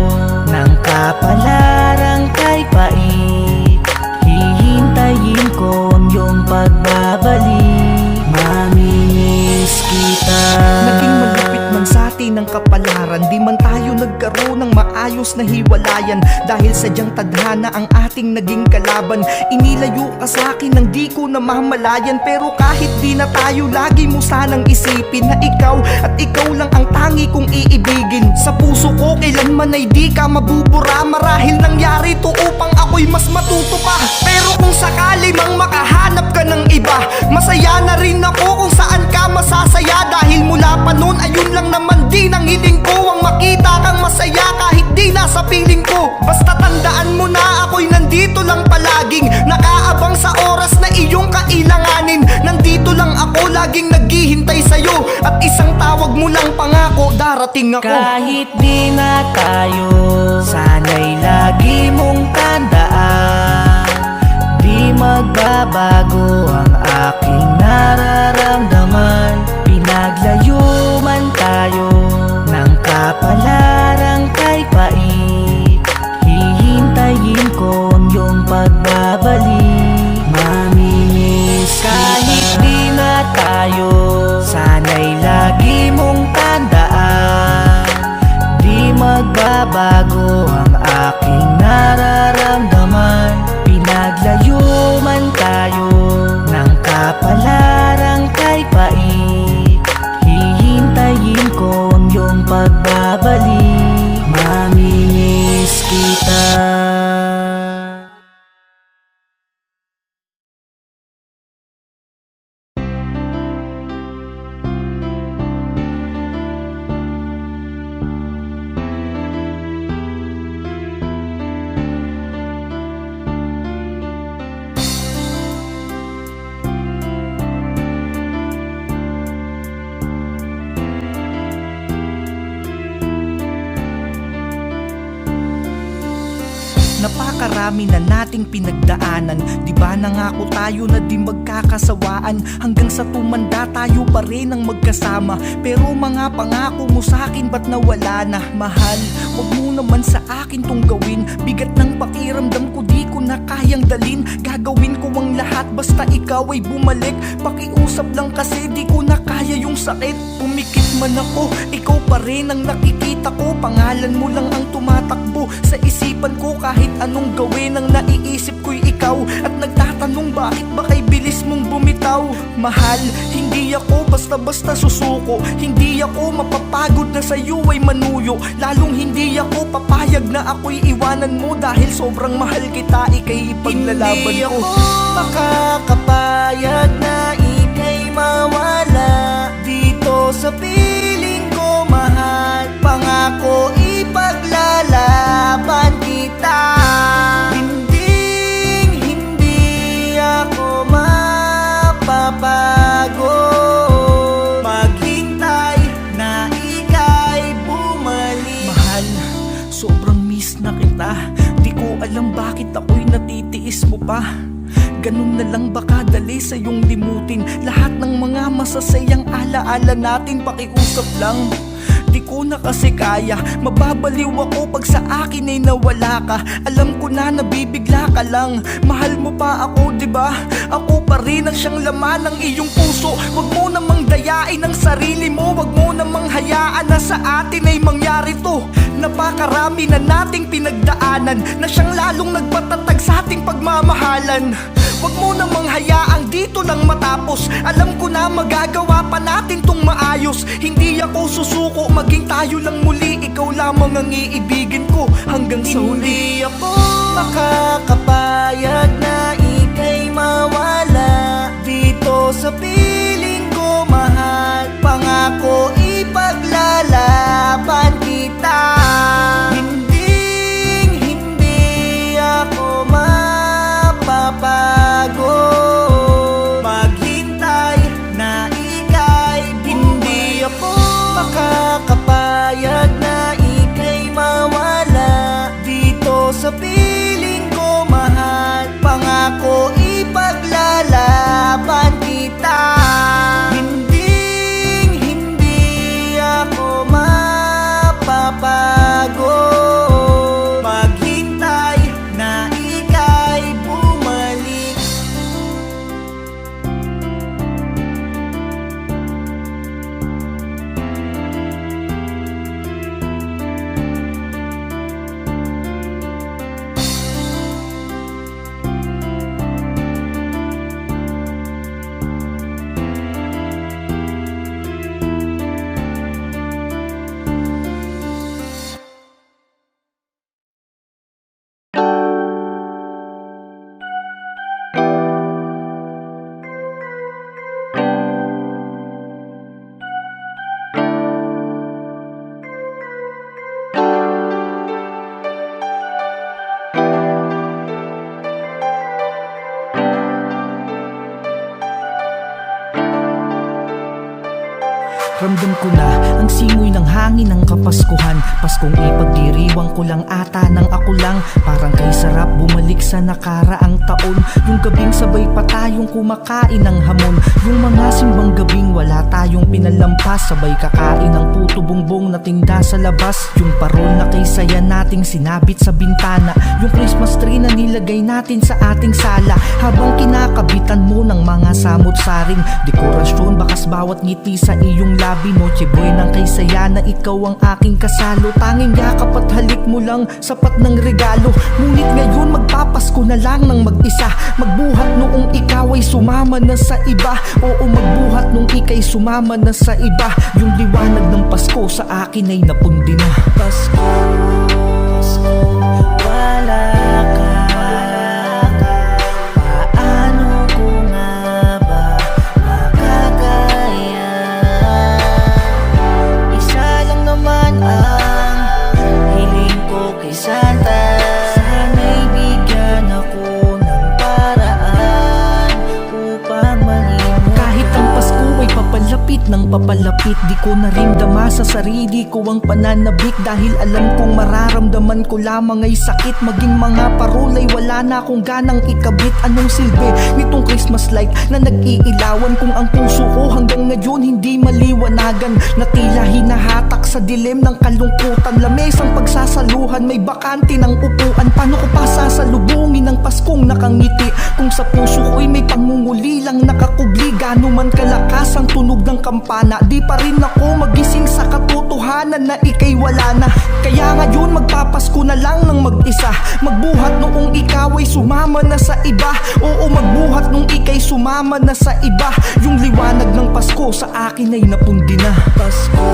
ng kapalarang kay pait, hihintayin ko ang iyong pagbabalik. Mamimiss kita. Naging malapit man sa atin ng kapalaran, di man tayo nagkaroon ng maayos na hiwalayan. Dahil sadyang tadhana ang ating naging kalaban, inilayo ka sa'kin nang di ko namamalayan. Pero kahit di na tayo, lagi mo sanang isipin na ikaw at ikaw lang ang tangi kong iibigin. Sa puso ko kailanman ay di ka mabubura. Marahil nangyari to upang ako'y mas matuto pa. Pero kung sakali mang makahanap ka ng iba, masaya na rin ako kung saan ka masasaya. Dahil mula pa noon ayun lang naman din ang hiling ko, ang makita kang masaya kahit di nasa piling ko. Basta tandaan mo na ako'y nandito lang palaging nakaabang sa oras na iyong kailanganin. Nandito lang ako laging naghihintay sa'yo, at isang tawag mo lang pangako, darating ako. Kahit di na tayo, sana'y lagi mong tandaan, di magbabago ang aking nararamdaman. Pinaglayo man tayo ng kapalarang kay pait, hihintayin ko ang iyong pagbabalik. Mamimiss kahit di na tayo, sana'y lagi mong tandaan, di magbabago ang aking nararamdaman. Pinaglayo man tayo ng kapalarang kay pait, hihintayin ko ang iyong pagbabalik. Mamimiss kita. Napakarami na nating pinagdaanan, di ba nangako tayo na di magkakasawaan. Hanggang sa tumanda tayo pa rin ang magkasama. Pero mga pangako mo sa'kin ba't nawala na? Mahal, wag mo naman sa akin tong gawin. Bigat ng pakiramdam ko, di ko na kayang dalin. Gagawin ko ang lahat basta ikaw ay bumalik. Pakiusap lang kasi di ko na kaya yung sakit. Pumikit man ako, ikaw pa rin ang nakikita ko. Pangalan mo lang ang tumatakbo sa isipan ko. Kahit anong gawin ang naiisip ko'y ikaw, at nagtatanong bakit ba kay bilis mong bumitaw. Mahal, hindi ako basta-basta susuko. Hindi ako mapapagod na sa'yo ay manuyo. Lalong hindi ako papayag na ako'y iwanan mo. Dahil sobrang mahal kita, ika'y ipaglalaban ko. Hindi ako makakapayag na ika'y mawala dito sa piling ko, mahal. Pangako ipaglalaban kita. Hindi ako mapapagod maghintay na ika'y bumalik. Mahal, sobrang miss na kita. Di ko alam bakit ako'y natitiis mo pa. Ganun na lang ba kadali sa iyong limutin lahat ng mga masasayang alaala natin? Pakiusap lang, di ko na kasi kaya. Mababaliw ako pag sa akin ay nawala ka. Alam ko na nabibigla ka lang. Mahal mo pa ako, diba? Ako pa rin ang siyang laman ng iyong puso. Wag mo namang dayain ang sarili mo. Wag mo namang hayaan na sa atin ay mangyari to. Napakarami na nating pinagdaanan na siyang lalong nagpatatag sa ating pagmamahalan. Wag mo namang hayaang dito lang matapos. Alam ko na magagawa pa natin tong maayos. Hindi ako susuko, maging tayo lang muli. Ikaw lamang ang iibigin ko hanggang sa huli. Hindi ako makakapayag na ika'y mawala dito sa piling ko, mahal. Pangako ipaglalaban kita. Hindi ako mapapagod maghintay na ika'y bumalik. Hindi ako makakapayag na ika'y mawala dito sa piling ko, mahal. Pangako ipaglalaban kita. Hindi ako mapapagod maghintay na ika'y bumalik. ko na ang simoy ng hangin ng kapaskuhan. Paskong ipagdiriwang ko lang ata ng ako lang. Parang kay sarap bumalik sa nakaraang taon. Yung gabing sabay pa tayong kumakain ng hamon. Yung mga simbang gabing wala tayong pinalampas. Sabay kakain ng puto bongbong na tinda sa labas. Yung parol na kay saya nating sinabit sa bintana. Yung Christmas tree na nilagay natin sa ating sala. Habang kinakabitan mo ng mga samot-saring dekorasyon, bakas bawat ngiti sa iyong labi. Noche buena kay saya na ikaw ang aking kasalo. Tanging yakap at halik mo lang sapat ng regalo. Ngunit ngayon magpapasko na lang ng mag-isa. Magbuhat noong ikaw ay sumama na sa iba. Oo, magbuhat nung ika'y sumama na sa iba. Yung liwanag ng Pasko sa akin ay napundi na. Pasko, wala ka. Paano ko nga ba makakaya? Isa lang naman ang hiling ko kay Santa. Sana'y bigyan ako ng paraan upang malimot. Kahit ang Pasko ay papalapit ng papalapit, di ko na rin dama sa sarili ko ang pananabik. Dahil alam kong mararamdaman ko lamang ay sakit. Maging mga parolay wala na akong ganang ikabit. Anong silbi nitong Christmas light na nag-iilawan kung ang puso ko hanggang ngayon hindi maliwanagan? Na tila hinahatak sa dilim ng kalungkutan. Lamesang pagsasaluhan, may bakante ng upuan. Paano ko pa sasalubungin ang Paskong nakangiti kung sa puso ko'y may pangunguli lang nakakubli? Gano man kalakas ang tunog ng kampana, di pa rin ako magising sa katotohanan na ika'y wala na. Kaya ngayon magpapasko na lang ng mag-isa. Magbuhat noong ikaw ay sumama na sa iba. Oo, magbuhat nung ika'y sumama na sa iba. Yung liwanag ng Pasko sa akin ay napundi na. Pasko,